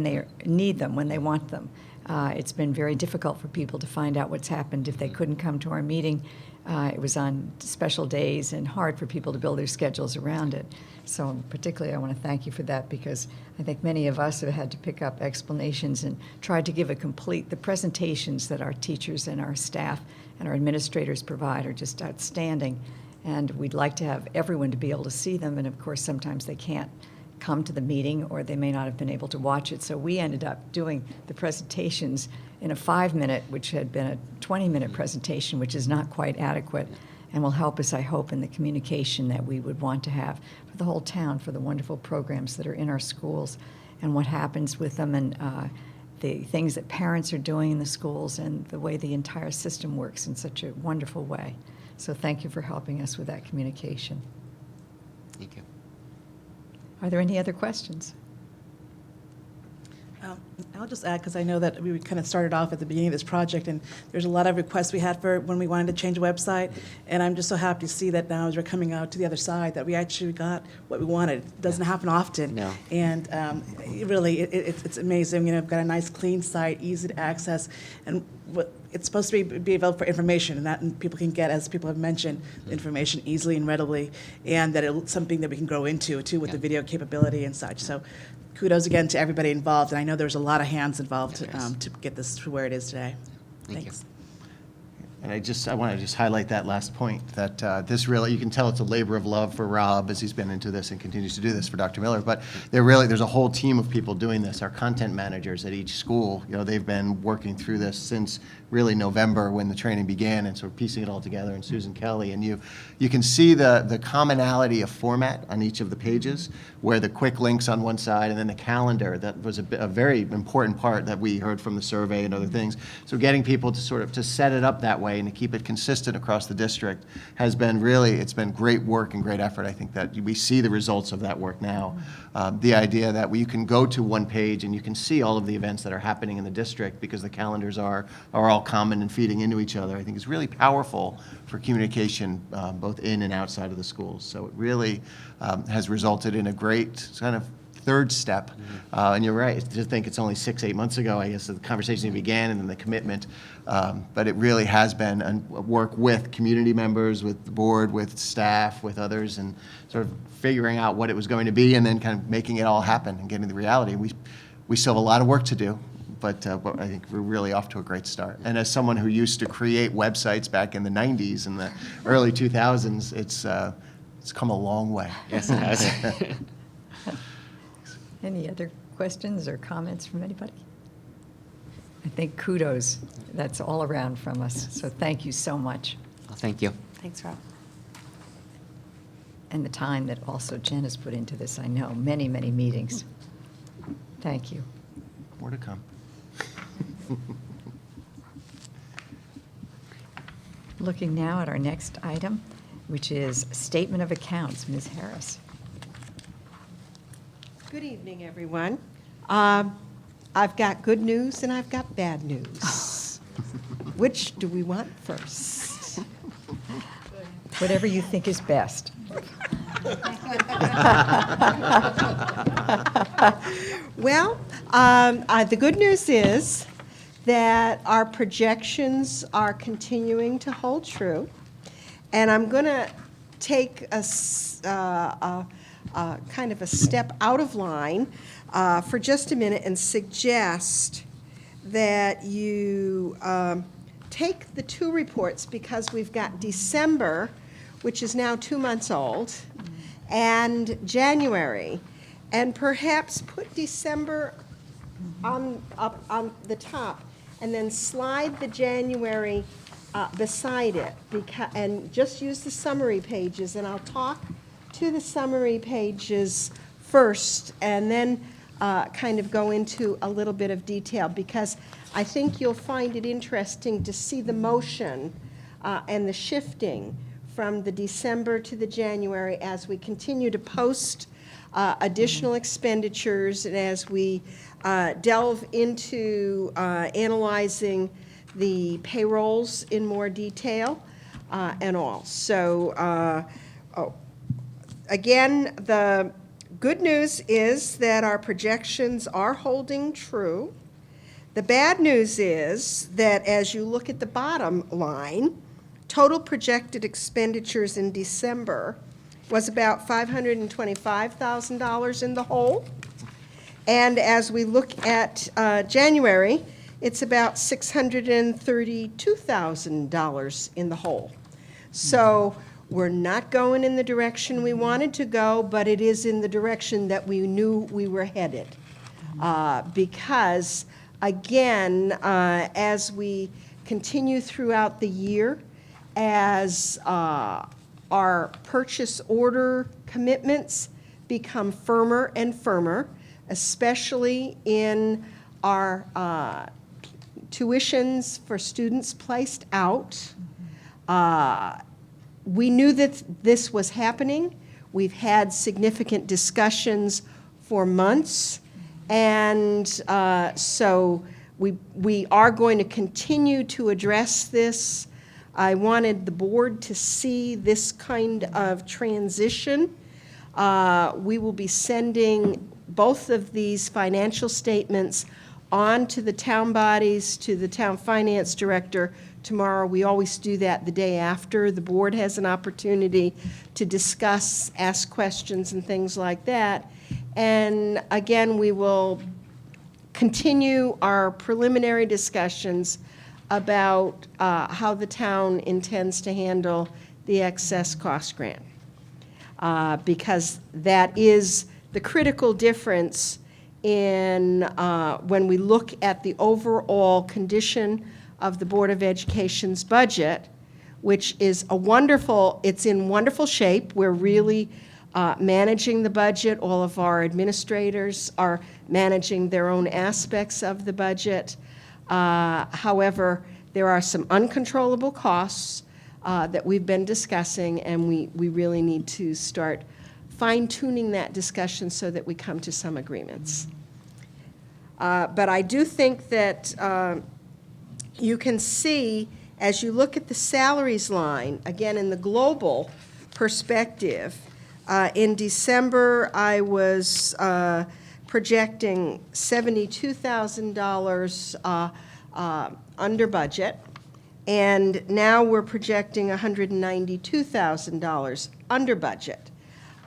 they need them, when they want them. It's been very difficult for people to find out what's happened if they couldn't come to our meeting. It was on special days and hard for people to build their schedules around it. So particularly I want to thank you for that, because I think many of us have had to pick up explanations and tried to give the presentations that our teachers and our staff and our administrators provide are just outstanding. And we'd like to have everyone to be able to see them, and of course sometimes they can't come to the meeting, or they may not have been able to watch it. So we ended up doing the presentations in a 5-minute, which had been a 20-minute presentation, which is not quite adequate, and will help us, I hope, in the communication that we would want to have for the whole town, for the wonderful programs that are in our schools and what happens with them, and the things that parents are doing in the schools, and the way the entire system works in such a wonderful way. So thank you for helping us with that communication. Thank you. Are there any other questions? I'll just add, because I know that we kind of started off at the beginning of this project, and there's a lot of requests we had for when we wanted to change a website, and I'm just so happy to see that now as we're coming out to the other side, that we actually got what we wanted. It doesn't happen often. No. And it's amazing. We've got a nice, clean site, easy to access, and it's supposed to be available for information, and people can get, as people have mentioned, information easily and readily, and that it's something that we can grow into, too, with the video capability and such. So kudos again to everybody involved, and I know there's a lot of hands involved to get this to where it is today. Thank you. Thanks. And I want to just highlight that last point, that this really, you can tell it's a labor of love for Rob as he's been into this and continues to do this for Dr. Miller, but there's a whole team of people doing this. Our content managers at each school, they've been working through this since really November when the training began, and sort of piecing it all together, and Susan Kelly, and you can see the commonality of format on each of the pages, where the quick links on one side and then the calendar. That was a very important part that we heard from the survey and other things. So getting people to sort of to set it up that way and to keep it consistent across the district has been it's been great work and great effort. I think that we see the results of that work now. The idea that you can go to one page and you can see all of the events that are happening in the district because the calendars are all common and feeding into each other, I think is really powerful for communication both in and outside of the schools. So it really has resulted in a great kind of third step. And you're right, to think it's only 6-8 months ago, I guess, the conversation began and then the commitment. But it really has been a work with community members, with the board, with staff, with others, and sort of figuring out what it was going to be and then kind of making it all happen and getting the reality. We still have a lot of work to do, but I think we're really off to a great start. And as someone who used to create websites back in the 90s and the early 2000s, it's come a long way. Yes, it has. Any other questions or comments from anybody? I think kudos, that's all around from us. So thank you so much. Well, thank you. Thanks, Rob. And the time that also Jen has put into this, I know, many, many meetings. Thank you. More to come. Looking now at our next item, which is Statement of Accounts. Ms. Harris. Good evening, everyone. I've got good news and I've got bad news. Which do we want first? Whatever you think is best. Well, the good news is that our projections are continuing to hold true. And I'm going to take kind of a step out of line for just a minute and suggest that you take the two reports, because we've got December, which is now 2 months old, and January, and perhaps put December up on the top, and then slide the January beside it, and just use the summary pages, and I'll talk to the summary pages first, and then kind of go into a little bit of detail, because I think you'll find it interesting to see the motion and the shifting from the December to the January as we continue to post additional expenditures, and as we delve into analyzing the payrolls in more detail and all. So again, the good news is that our projections are holding true. The bad news is that as you look at the bottom line, total projected expenditures in December was about $525,000 in the hole. And as we look at January, it's about $632,000 in the hole. So We're not going in the direction we wanted to go, but it is in the direction that we knew we were headed. Because, again, as we continue throughout the year, as our purchase order commitments become firmer and firmer, especially in our tuitions for students placed out. We knew that this was happening. We've had significant discussions for months, and so we are going to continue to address this. I wanted the board to see this kind of transition. We will be sending both of these financial statements on to the town bodies, to the town finance director tomorrow. We always do that the day after. The board has an opportunity to discuss, ask questions and things like that. And again, we will continue our preliminary discussions about how the town intends to handle the excess cost grant. Because that is the critical difference in when we look at the overall condition of the Board of Education's budget, which is it's in wonderful shape. We're really managing the budget. All of our administrators are managing their own aspects of the budget. However, there are some uncontrollable costs that we've been discussing, and we really need to start fine-tuning that discussion so that we come to some agreements. But I do think that you can see, as you look at the salaries line, again, in the global perspective, in December, I was projecting $72,000 under budget, and now we're projecting $192,000 under budget.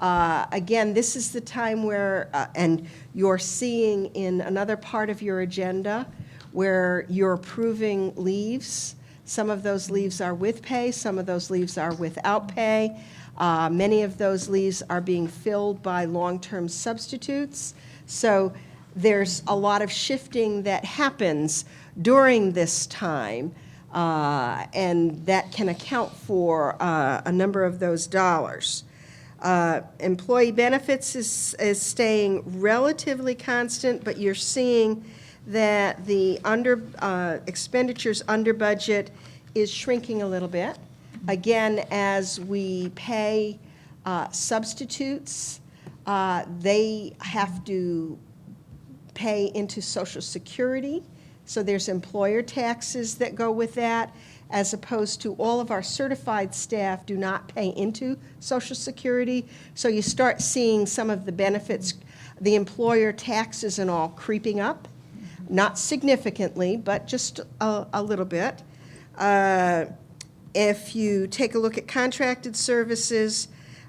Again, this is the time where, and you're seeing in another part of your agenda, where you're approving leaves. Some of those leaves are with pay, some of those leaves are without pay. Many of those leaves are being filled by long-term substitutes. So there's a lot of shifting that happens during this time, and that can account for a number of those dollars. Employee benefits is staying relatively constant, but you're seeing that the expenditures under budget is shrinking a little bit. Again, as we pay substitutes, they have to pay into Social Security, so there's employer taxes that go with that, as opposed to all of our certified staff do not pay into Social Security. So you start seeing some of the benefits, the employer taxes and all creeping up, not significantly, but just a little bit. If you take a look at contracted services,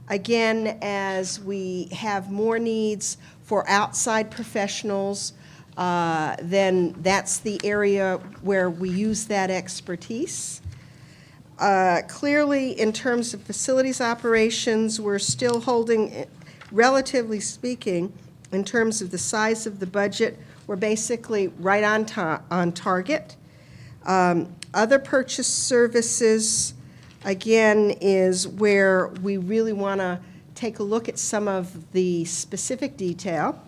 again, as we have more needs for outside professionals, then that's the area where we use that expertise. Clearly, in terms of facilities operations, we're still holding, relatively speaking, in terms of the size of the budget, we're basically right on target. Other purchase services, again, is where we really want to take a look at some of the specific detail.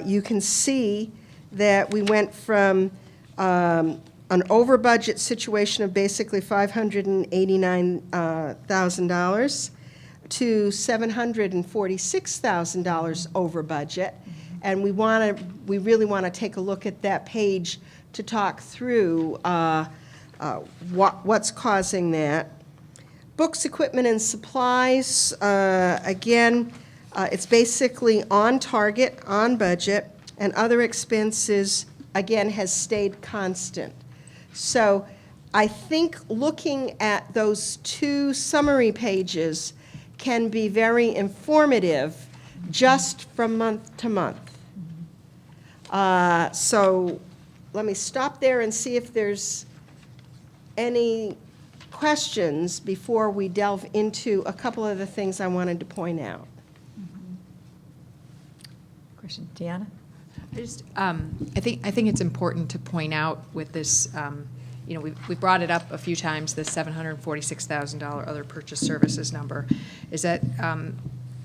You can see that we went from an over-budget situation of basically $589,000 to $746,000 over budget. And we really want to take a look at that page to talk through what's causing that. Books, equipment, and supplies, again, it's basically on target, on budget, and other expenses, again, has stayed constant. So I think looking at those two summary pages can be very informative just from month to month. So let me stop there and see if there's any questions before we delve into a couple of the things I wanted to point out. Question, Deanna? I think it's important to point out with this, we brought it up a few times, the $746,000 other purchase services number, is that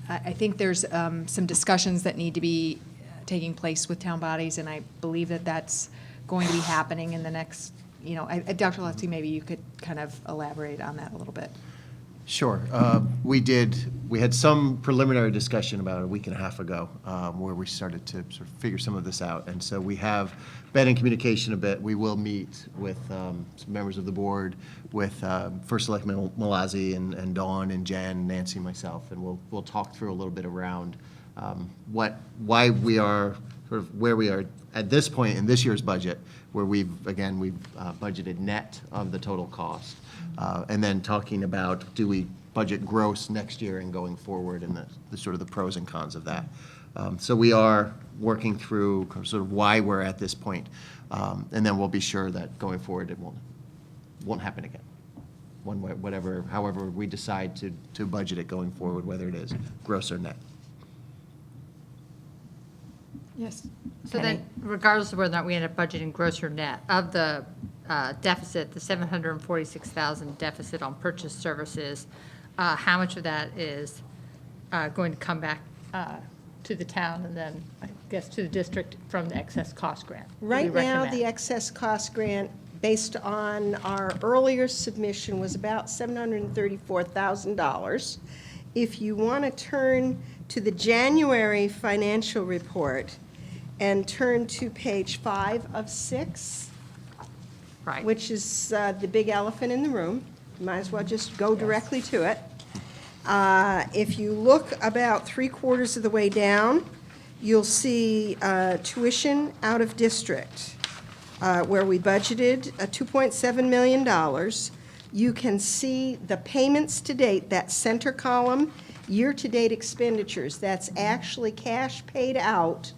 I think there's some discussions that need to be taking place with town bodies, and I believe that that's going to be happening in the next, Dr. Lefty, maybe you could kind of elaborate on that a little bit. Sure. We had some preliminary discussion about a week and a half ago where we started to sort of figure some of this out. And so we have been in communication a bit. We will meet with some members of the board, with First Selectman Malazzi and Dawn and Jen, Nancy, myself, and we'll talk through a little bit around why we are sort of where we are at this point in this year's budget, where we've budgeted net of the total cost. And then talking about, do we budget gross next year and going forward, and the sort of the pros and cons of that. So we are working through sort of why we're at this point. And then we'll be sure that going forward it won't happen again. One way, however we decide to budget it going forward, whether it is gross or net. Yes. So then, regardless of whether or not we end up budgeting gross or net, of the deficit, the $746,000 deficit on purchase services, how much of that is going to come back to the town and then, I guess, to the district from the excess cost grant? Right now, the excess cost grant, based on our earlier submission, was about $734,000. If you want to turn to the January financial report and turn to page 5 of 6, Right. which is the big elephant in the room. Might as well just go directly to it. If you look about 3/4 of the way down, you'll see tuition out of district, where we budgeted $2.7 million. You can see the payments to date, that center column, year-to-date expenditures. That's actually cash paid out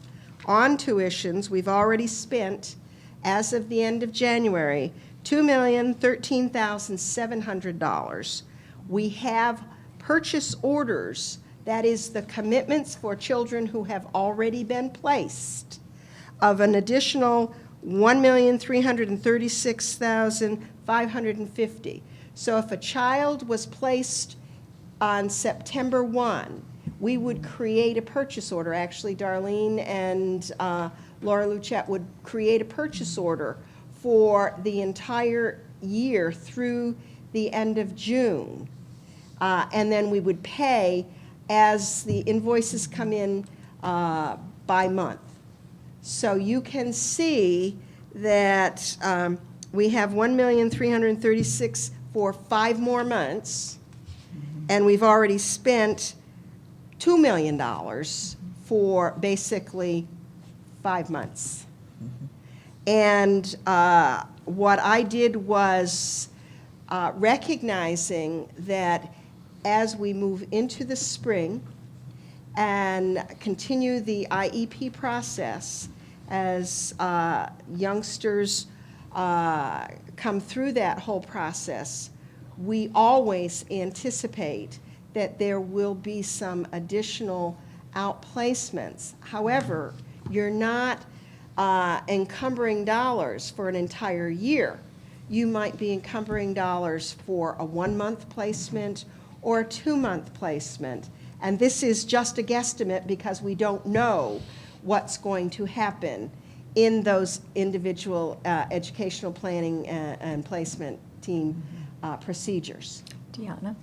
on tuitions. We've already spent, as of the end of January, $2,013,700. We have purchase orders, that is the commitments for children who have already been placed, of an additional $1,336,550. So if a child was placed on September 1, we would create a purchase order. Actually, Darlene and Laura Luchette would create a purchase order for the entire year through the end of June. And then we would pay as the invoices come in by month. So you can see that we have $1,336,000 for 5 more months, and we've already spent $2 million for basically 5 months. And what I did was recognizing that as we move into the spring and continue the IEP process, as youngsters come through that whole process, we always anticipate that there will be some additional outplacements. However, you're not encumbering dollars for an entire year. You might be encumbering dollars for a 1-month placement or a 2-month placement. And this is just a guesstimate because we don't know what's going to happen in those individual educational planning and placement team procedures. Deanna?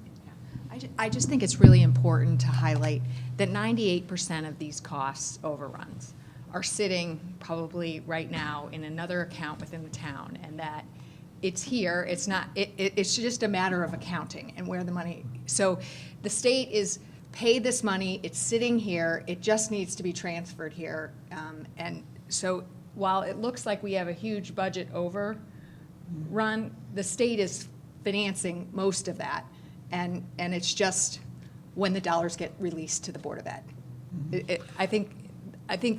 I just think it's really important to highlight that 98% of these cost overruns are sitting probably right now in another account within the town, and that it's here, it's not, it's just a matter of accounting and where the money, so the state is paid this money, it's sitting here, it just needs to be transferred here. And so while it looks like we have a huge budget overrun, the state is financing most of that. And it's just when the dollars get released to the Board of Ed. I think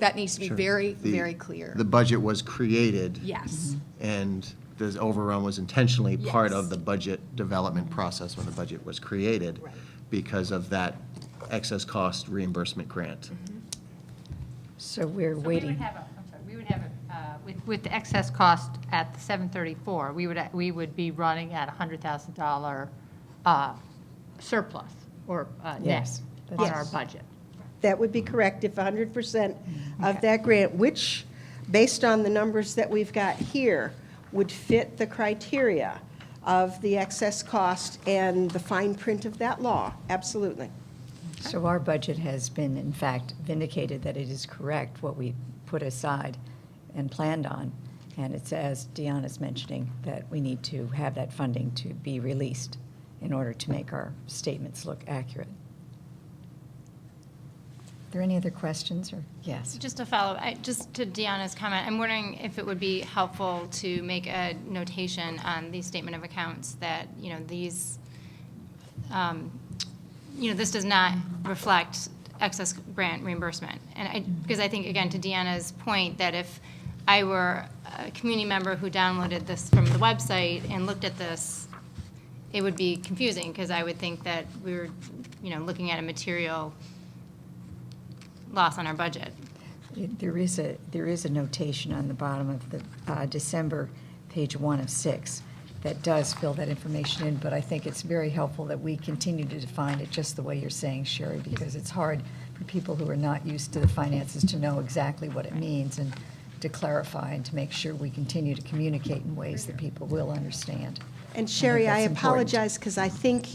that needs to be Sure. very clear. The budget was created. Yes. And the overrun was intentionally part of Yes. the budget development process when the budget was created Right. because of that excess cost reimbursement grant. So we're So waiting. we would have, with the excess cost at the 734, we would be running at $100,000 surplus or net Yes, on that's- our budget. That would be correct if 100% of that grant, which, based on the numbers that we've got here, would fit the criteria of the excess cost and the fine print of that law, absolutely. So our budget has been, in fact, vindicated that it is correct what we put aside and planned on. And it's, as Deanna's mentioning, that we need to have that funding to be released in order to make our statements look accurate. Are there any other questions, or, yes? Just to follow, just to Deanna's comment, I'm wondering if it would be helpful to make a notation on the statement of accounts that, these, this does not reflect excess grant reimbursement. And because I think, again, to Deanna's point, that if I were a community member who downloaded this from the website and looked at this, it would be confusing, because I would think that we were, looking at a material loss on our budget. There is a notation on the bottom of the December, page 1 of 6, that does fill that information in, but I think it's very helpful that we continue to define it just the way you're saying, Sherry, because it's hard for people who are not used to the finances to know exactly what it means and to clarify and to make sure we continue to communicate in ways that people will understand. And Sherry, I that's important. apologize, because I think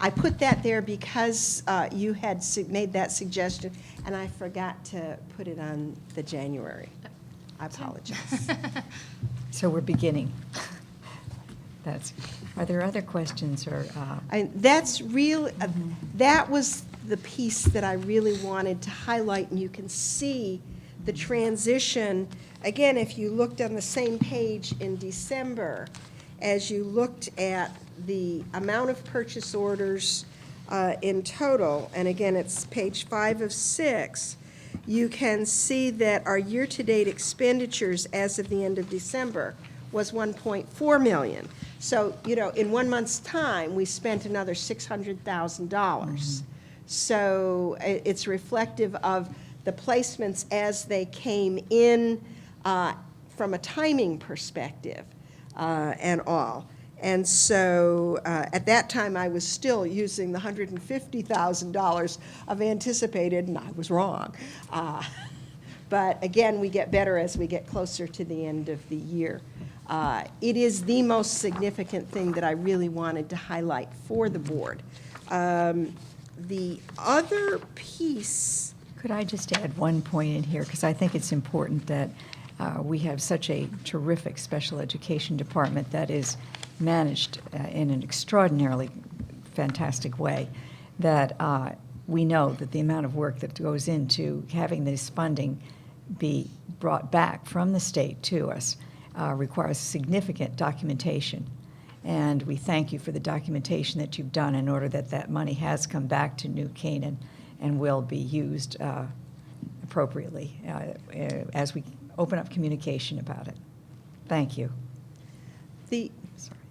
I put that there because you had made that suggestion, and I forgot to put it on the January. I apologize. So we're beginning. Are there other questions or? That was the piece that I really wanted to highlight, and you can see the transition. Again, if you looked on the same page in December, as you looked at the amount of purchase orders in total, and again, it's page 5 of 6, you can see that our year-to-date expenditures as of the end of December was $1.4 million. So, in 1 month's time, we spent another $600,000. So it's reflective of the placements as they came in from a timing perspective and all. And so at that time, I was still using the $150,000 of anticipated, and I was wrong. But again, we get better as we get closer to the end of the year. It is the most significant thing that I really wanted to highlight for the board. The other piece. Could I just add one point in here? Because I think it's important that we have such a terrific special education department that is managed in an extraordinarily fantastic way, that we know that the amount of work that goes into having this funding be brought back from the state to us requires significant documentation. And we thank you for the documentation that you've done in order that that money has come back to New Canaan and will be used appropriately as we open up communication about it. Thank you.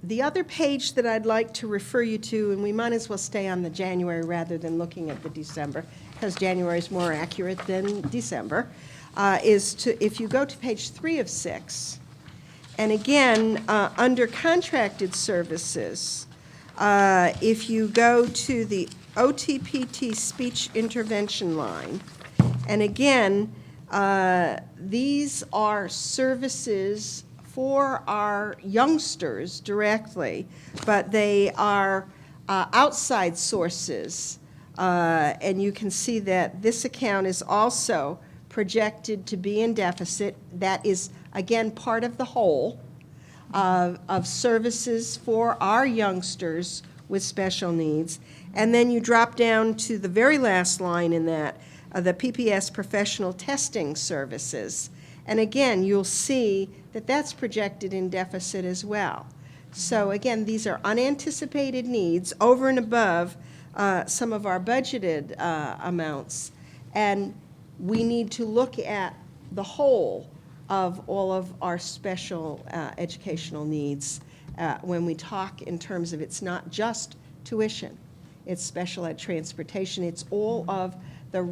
The other page that I'd like to refer you to, and we might as well stay on the January rather than looking at the December, because January is more accurate than December, if you go to page 3 of 6, and again, under contracted services, if you go to the OTPT speech intervention line, and again, these are services for our youngsters directly, but they are outside sources. And you can see that this account is also projected to be in deficit. That is, again, part of the whole of services for our youngsters with special needs. And then you drop down to the very last line in that, the PPS professional testing services. And again, you'll see that that's projected in deficit as well. So again, these are unanticipated needs over and above some of our budgeted amounts. And we need to look at the whole of all of our special educational needs when we talk in terms of it's not just tuition, it's special ed transportation, it's all of the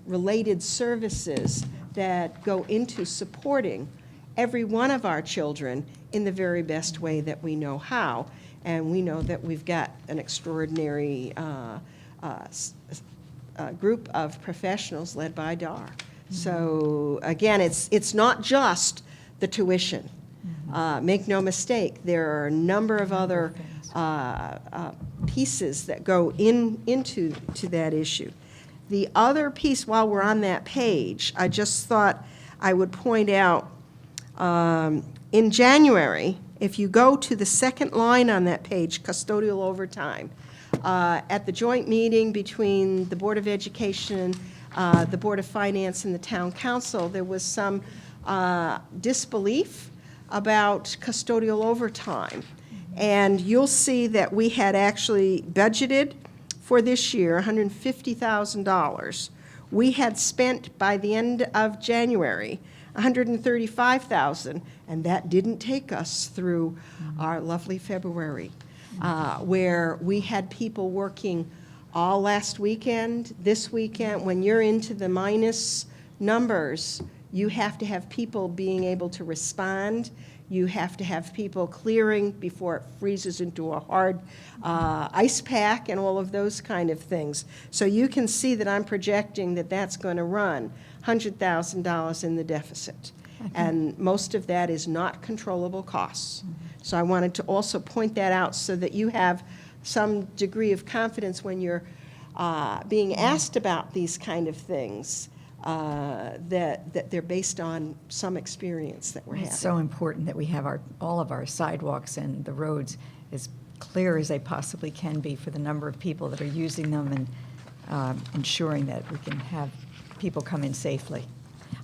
related services that go into supporting every one of our children in the very best way that we know how. And we know that we've got an extraordinary group of professionals led by DAR. So again, it's not just the tuition. Make no mistake, there are a number of other pieces that go into that issue. The other piece, while we're on that page, I just thought I would point out, in January, if you go to the second line on that page, custodial overtime, at the joint meeting between the Board of Education, the Board of Finance, and the Town Council, there was some disbelief about custodial overtime. And you'll see that we had actually budgeted for this year $150,000. We had spent by the end of January $135,000, and that didn't take us through our lovely February, where we had people working all last weekend, this weekend. When you're into the minus numbers, you have to have people being able to respond. You have to have people clearing before it freezes into a hard ice pack and all of those kind of things. So you can see that I'm projecting that that's going to run $100,000 in the deficit. And most of that is not controllable costs. So I wanted to also point that out so that you have some degree of confidence when you're being asked about these kind of things, that they're based on some experience that we're having. It's so important that we have all of our sidewalks and the roads as clear as they possibly can be for the number of people that are using them, and ensuring that we can have people come in safely.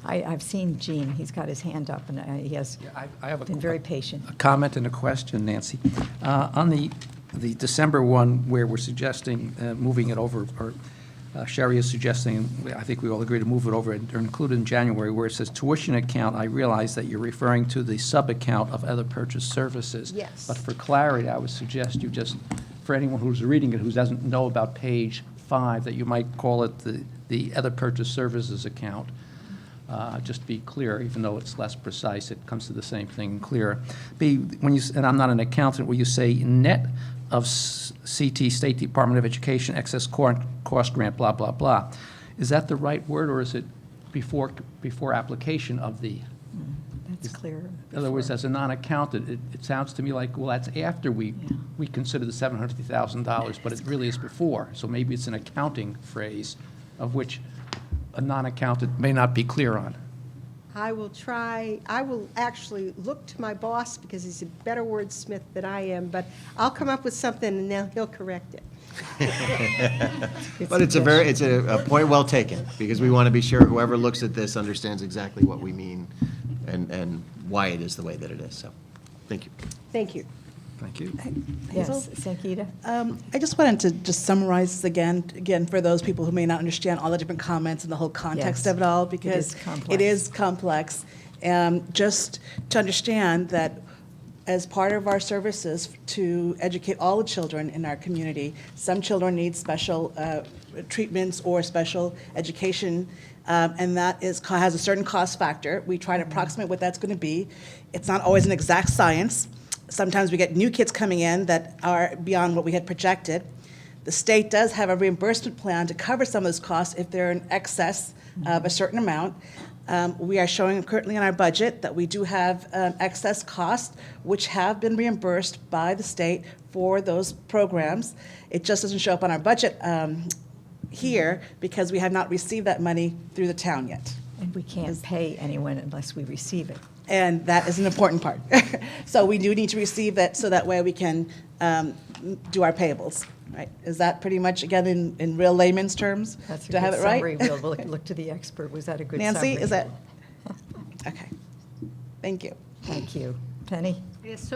I've seen Gene, he's got his hand up, and he has I have been very patient. A comment and a question, Nancy. On the December one, where we're suggesting moving it over, or Sherry is suggesting, I think we all agree to move it over or include it in January, where it says tuition account, I realize that you're referring to the sub-account of other purchased services. Yes. But for clarity, I would suggest you just, for anyone who's reading it who doesn't know about page 5, that you might call it the other purchased services account. Just to be clear, even though it's less precise, it comes to the same thing clearer. B, when you, and I'm not an accountant, where you say net of CT, State Department of Education, excess cost grant, blah, blah, blah. Is that the right word, or is it before application of the? That's clear. In other words, as a non-accountant, it sounds to me like, well, that's after we consider the $750,000, but it really is before. So maybe it's an accounting phrase of which a non-accountant may not be clear on. I will actually look to my boss because he's a better wordsmith than I am, but I'll come up with something and then he'll correct it. But it's a point well taken, because we want to be sure whoever looks at this understands exactly what we mean and why it is the way that it is. So, thank you. Thank you. Thank you. Yes, Sankita? I just wanted to just summarize this again for those people who may not understand all the different comments and the whole context Yes. of it all, because it is complex. Just to understand that as part of our services to educate all the children in our community, some children need special treatments or special education, and that has a certain cost factor. We try to approximate what that's going to be. It's not always an exact science. Sometimes we get new kids coming in that are beyond what we had projected. The state does have a reimbursement plan to cover some of those costs if they're in excess of a certain amount. We are showing currently in our budget that we do have excess costs which have been reimbursed by the state for those programs. It just doesn't show up on our budget here because we have not received that money through the town yet. And we can't pay anyone unless we receive it. And that is an important part. So we do need to receive that so that way we can do our payables, right? Is that pretty much, again, in real layman's terms? That's a Do I have good it right? summary. We'll look to the expert. Was that a good summary? Nancy, is that? Okay. Thank you. Thank you. Penny? Yes,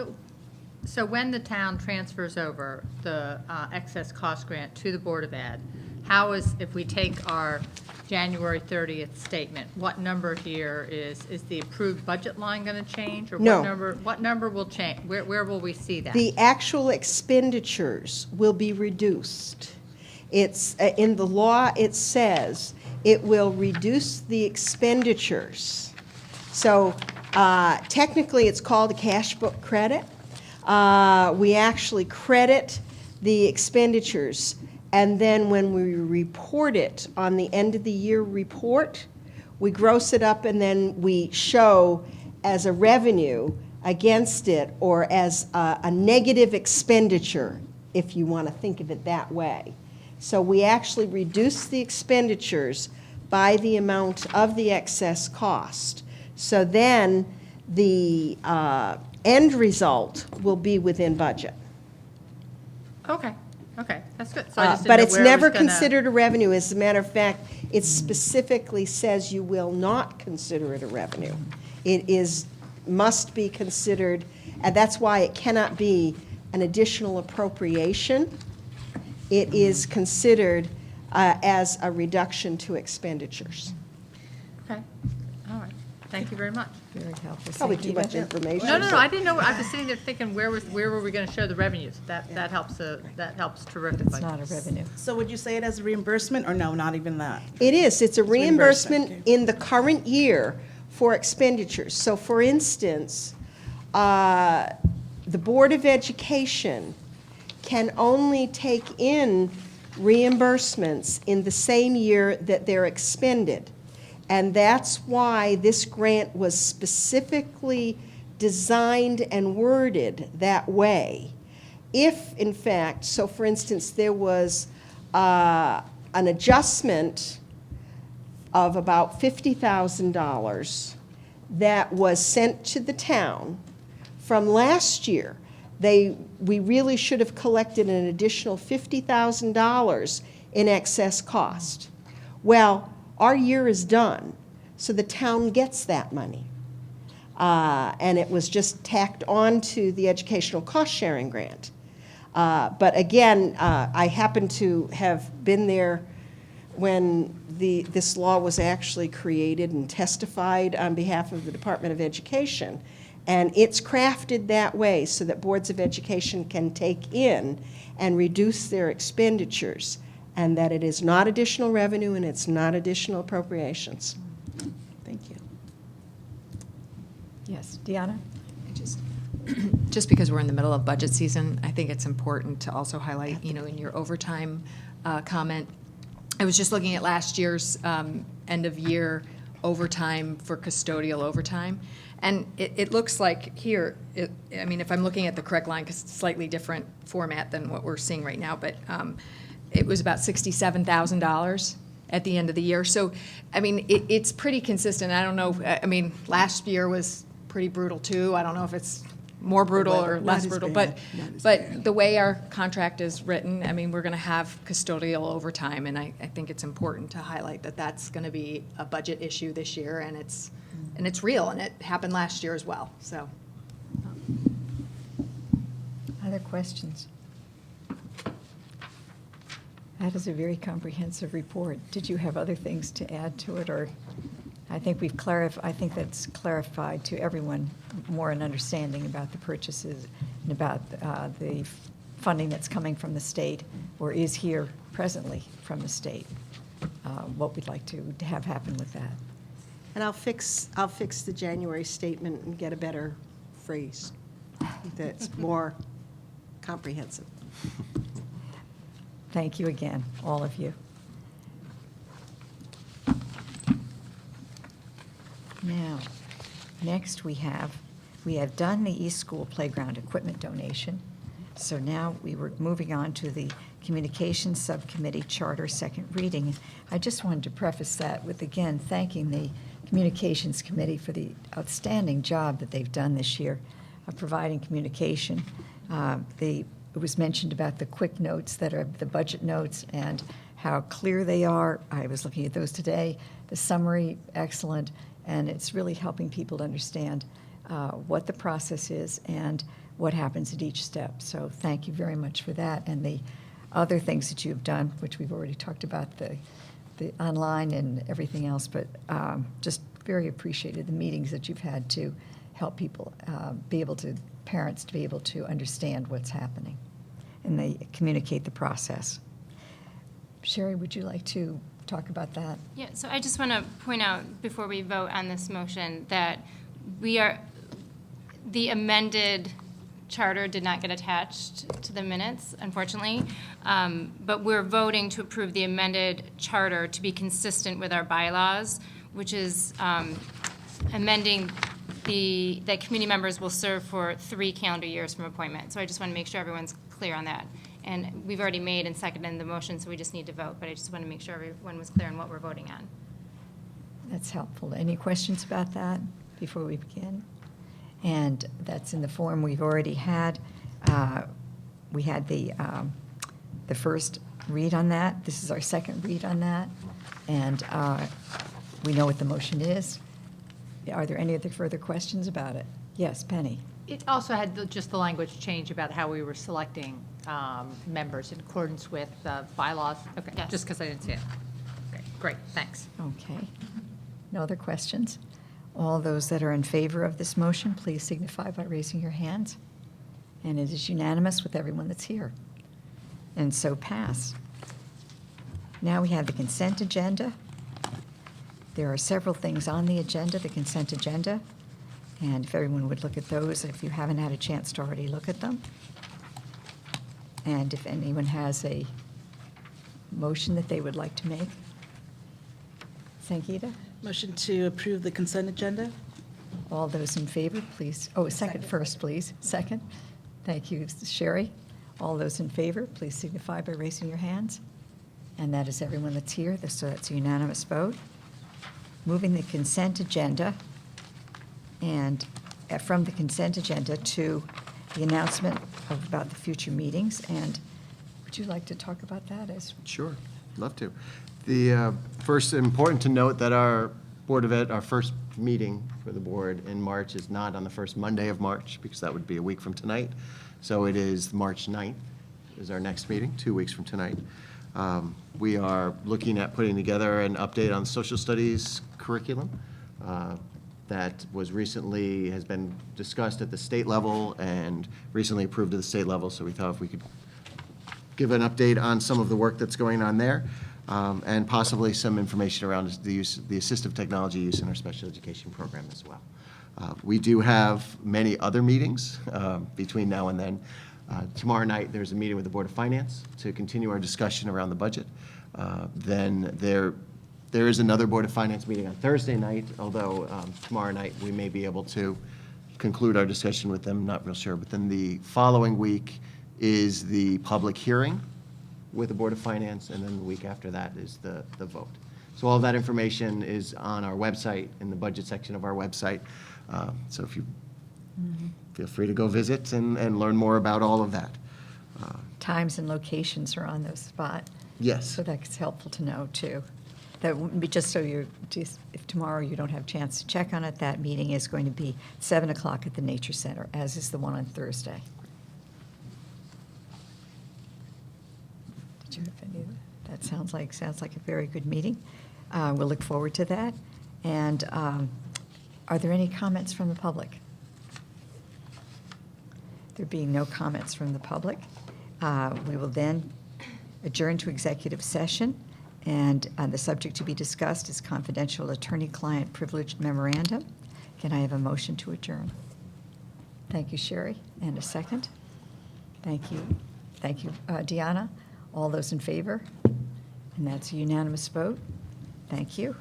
so when the town transfers over the excess cost grant to the Board of Ed, how is, if we take our January 30th statement, what number here is the approved budget line going to change? Or No. what number will change? Where will we see that? The actual expenditures will be reduced. It's, in the law, it says it will reduce the expenditures. So technically, it's called a cash book credit. We actually credit the expenditures, and then when we report it on the end of the year report, we gross it up and then we show as a revenue against it, or as a negative expenditure, if you want to think of it that way. So we actually reduce the expenditures by the amount of the excess cost. So then the end result will be within budget. Okay, that's good. So I just didn't But know it's where it was never gonna- considered a revenue. As a matter of fact, it specifically says you will not consider it a revenue. It must be considered, and that's why it cannot be an additional appropriation. It is considered as a reduction to expenditures. Okay, all right. Thank you very much. Very helpful. Probably Thank too you. much information. No, I didn't know. I was sitting there thinking, where were we going to show the revenues? That helps terrifically. It's not a revenue. So would you say it as reimbursement, or no, not even that? It is. It's a reimbursement, reimbursement in the current year for expenditures. So for instance, the Board of Education can only take in reimbursements in the same year that they're expended. And that's why this grant was specifically designed and worded that way. If, in fact, so for instance, there was an adjustment of about $50,000 that was sent to the town from last year, we really should have collected an additional $50,000 in excess cost. Well, our year is done, so the town gets that money. And it was just tacked on to the educational cost-sharing grant. But again, I happen to have been there when this law was actually created and testified on behalf of the Department of Education. And it's crafted that way so that boards of education can take in and reduce their expenditures, and that it is not additional revenue and it's not additional appropriations. Thank you. Yes, Deanna? Just because we're in the middle of budget season, I think it's important to also highlight, in your overtime comment, I was just looking at last year's end of year overtime for custodial overtime. And it looks like here, if I'm looking at the correct line, because it's a slightly different format than what we're seeing right now, but it was about $67,000 at the end of the year. So, it's pretty consistent. I don't know, last year was pretty brutal too. I don't know if it's more brutal or less brutal, but the way our contract is written, we're going to have custodial overtime, and I think it's important to highlight that that's going to be a budget issue this year, and it's real, and it happened last year as well. So, Other questions? That is a very comprehensive report. Did you have other things to add to it, or? I think I think that's clarified to everyone more an understanding about the purchases and about the funding that's coming from the state or is here presently from the state. What we'd like to have happen with that. And I'll fix the January statement and get a better phrase that's more comprehensive. Thank you again, all of you. Now, next we have done the East School Playground equipment donation. So now we were moving on to the Communications Subcommittee Charter second reading. I just wanted to preface that with, again, thanking the Communications Committee for the outstanding job that they've done this year of providing communication. It was mentioned about the quick notes that are the budget notes and how clear they are. I was looking at those today. The summary, excellent. And it's really helping people to understand what the process is and what happens at each step. So thank you very much for that. And the other things that you've done, which we've already talked about, the the online and everything else, but just very appreciated the meetings that you've had to help people parents to be able to understand what's happening, and they communicate the process. Sherry, would you like to talk about that? Yeah, so I just want to point out before we vote on this motion that the amended charter did not get attached to the minutes, unfortunately, but we're voting to approve the amended charter to be consistent with our bylaws, which is amending that committee members will serve for 3 calendar years from appointment. So I just want to make sure everyone's clear on that. And we've already made and seconded the motion, so we just need to vote, but I just want to make sure everyone was clear on what we're voting on. That's helpful. Any questions about that before we begin? And that's in the form we've already had. We had the first read on that. This is our second read on that. And we know what the motion is. Are there any other further questions about it? Yes, Penny. It also had just the language change about how we were selecting members in accordance with bylaws. Okay, Yes. just because I didn't see it. Okay, great, thanks. Okay. No other questions? All those that are in favor of this motion, please signify by raising your hands. And it is unanimous with everyone that's here. And so pass. Now we have the consent agenda. There are several things on the agenda, the consent agenda. And if everyone would look at those, if you haven't had a chance to already look at them. And if anyone has a motion that they would like to make. Sangeeta? Motion to approve the consent agenda? All those in favor, please. Oh, second first, please. Second. Thank you, Sherry. All those in favor, please signify by raising your hands. And that is everyone that's here, so that's a unanimous vote. Moving the consent agenda, and from the consent agenda to the announcement about the future meetings. And would you like to talk about that as? Sure, love to. The first, important to note that our Board of Ed, our first meeting for the board in March is not on the first Monday of March, because that would be a week from tonight. So it is March 9th is our next meeting, 2 weeks from tonight. We are looking at putting together an update on social studies curriculum that has been discussed at the state level and recently approved at the state level. So we thought if we could give an update on some of the work that's going on there, and possibly some information around the assistive technology use in our special education program as well. We do have many other meetings between now and then. Tomorrow night, there's a meeting with the Board of Finance to continue our discussion around the budget. Then there is another Board of Finance meeting on Thursday night, although tomorrow night we may be able to conclude our discussion with them, not real sure. But then the following week is the public hearing with the Board of Finance, and then the week after that is the vote. So all of that information is on our website, in the budget section of our website. So if you feel free to go visit and learn more about all of that. Times and locations are on those spot. Yes. So that's helpful to know, too. That wouldn't be just if tomorrow you don't have a chance to check on it, that meeting is going to be 7 o'clock at the Nature Center, as is the one on Thursday. Did you have any? That sounds like a very good meeting. We'll look forward to that. And are there any comments from the public? There being no comments from the public, we will then adjourn to executive session, and the subject to be discussed is confidential attorney-client privileged memorandum. Can I have a motion to adjourn? Thank you, Sherry. And a second? Thank you. Thank you, Deanna. All those in favor? And that's a unanimous vote. Thank you.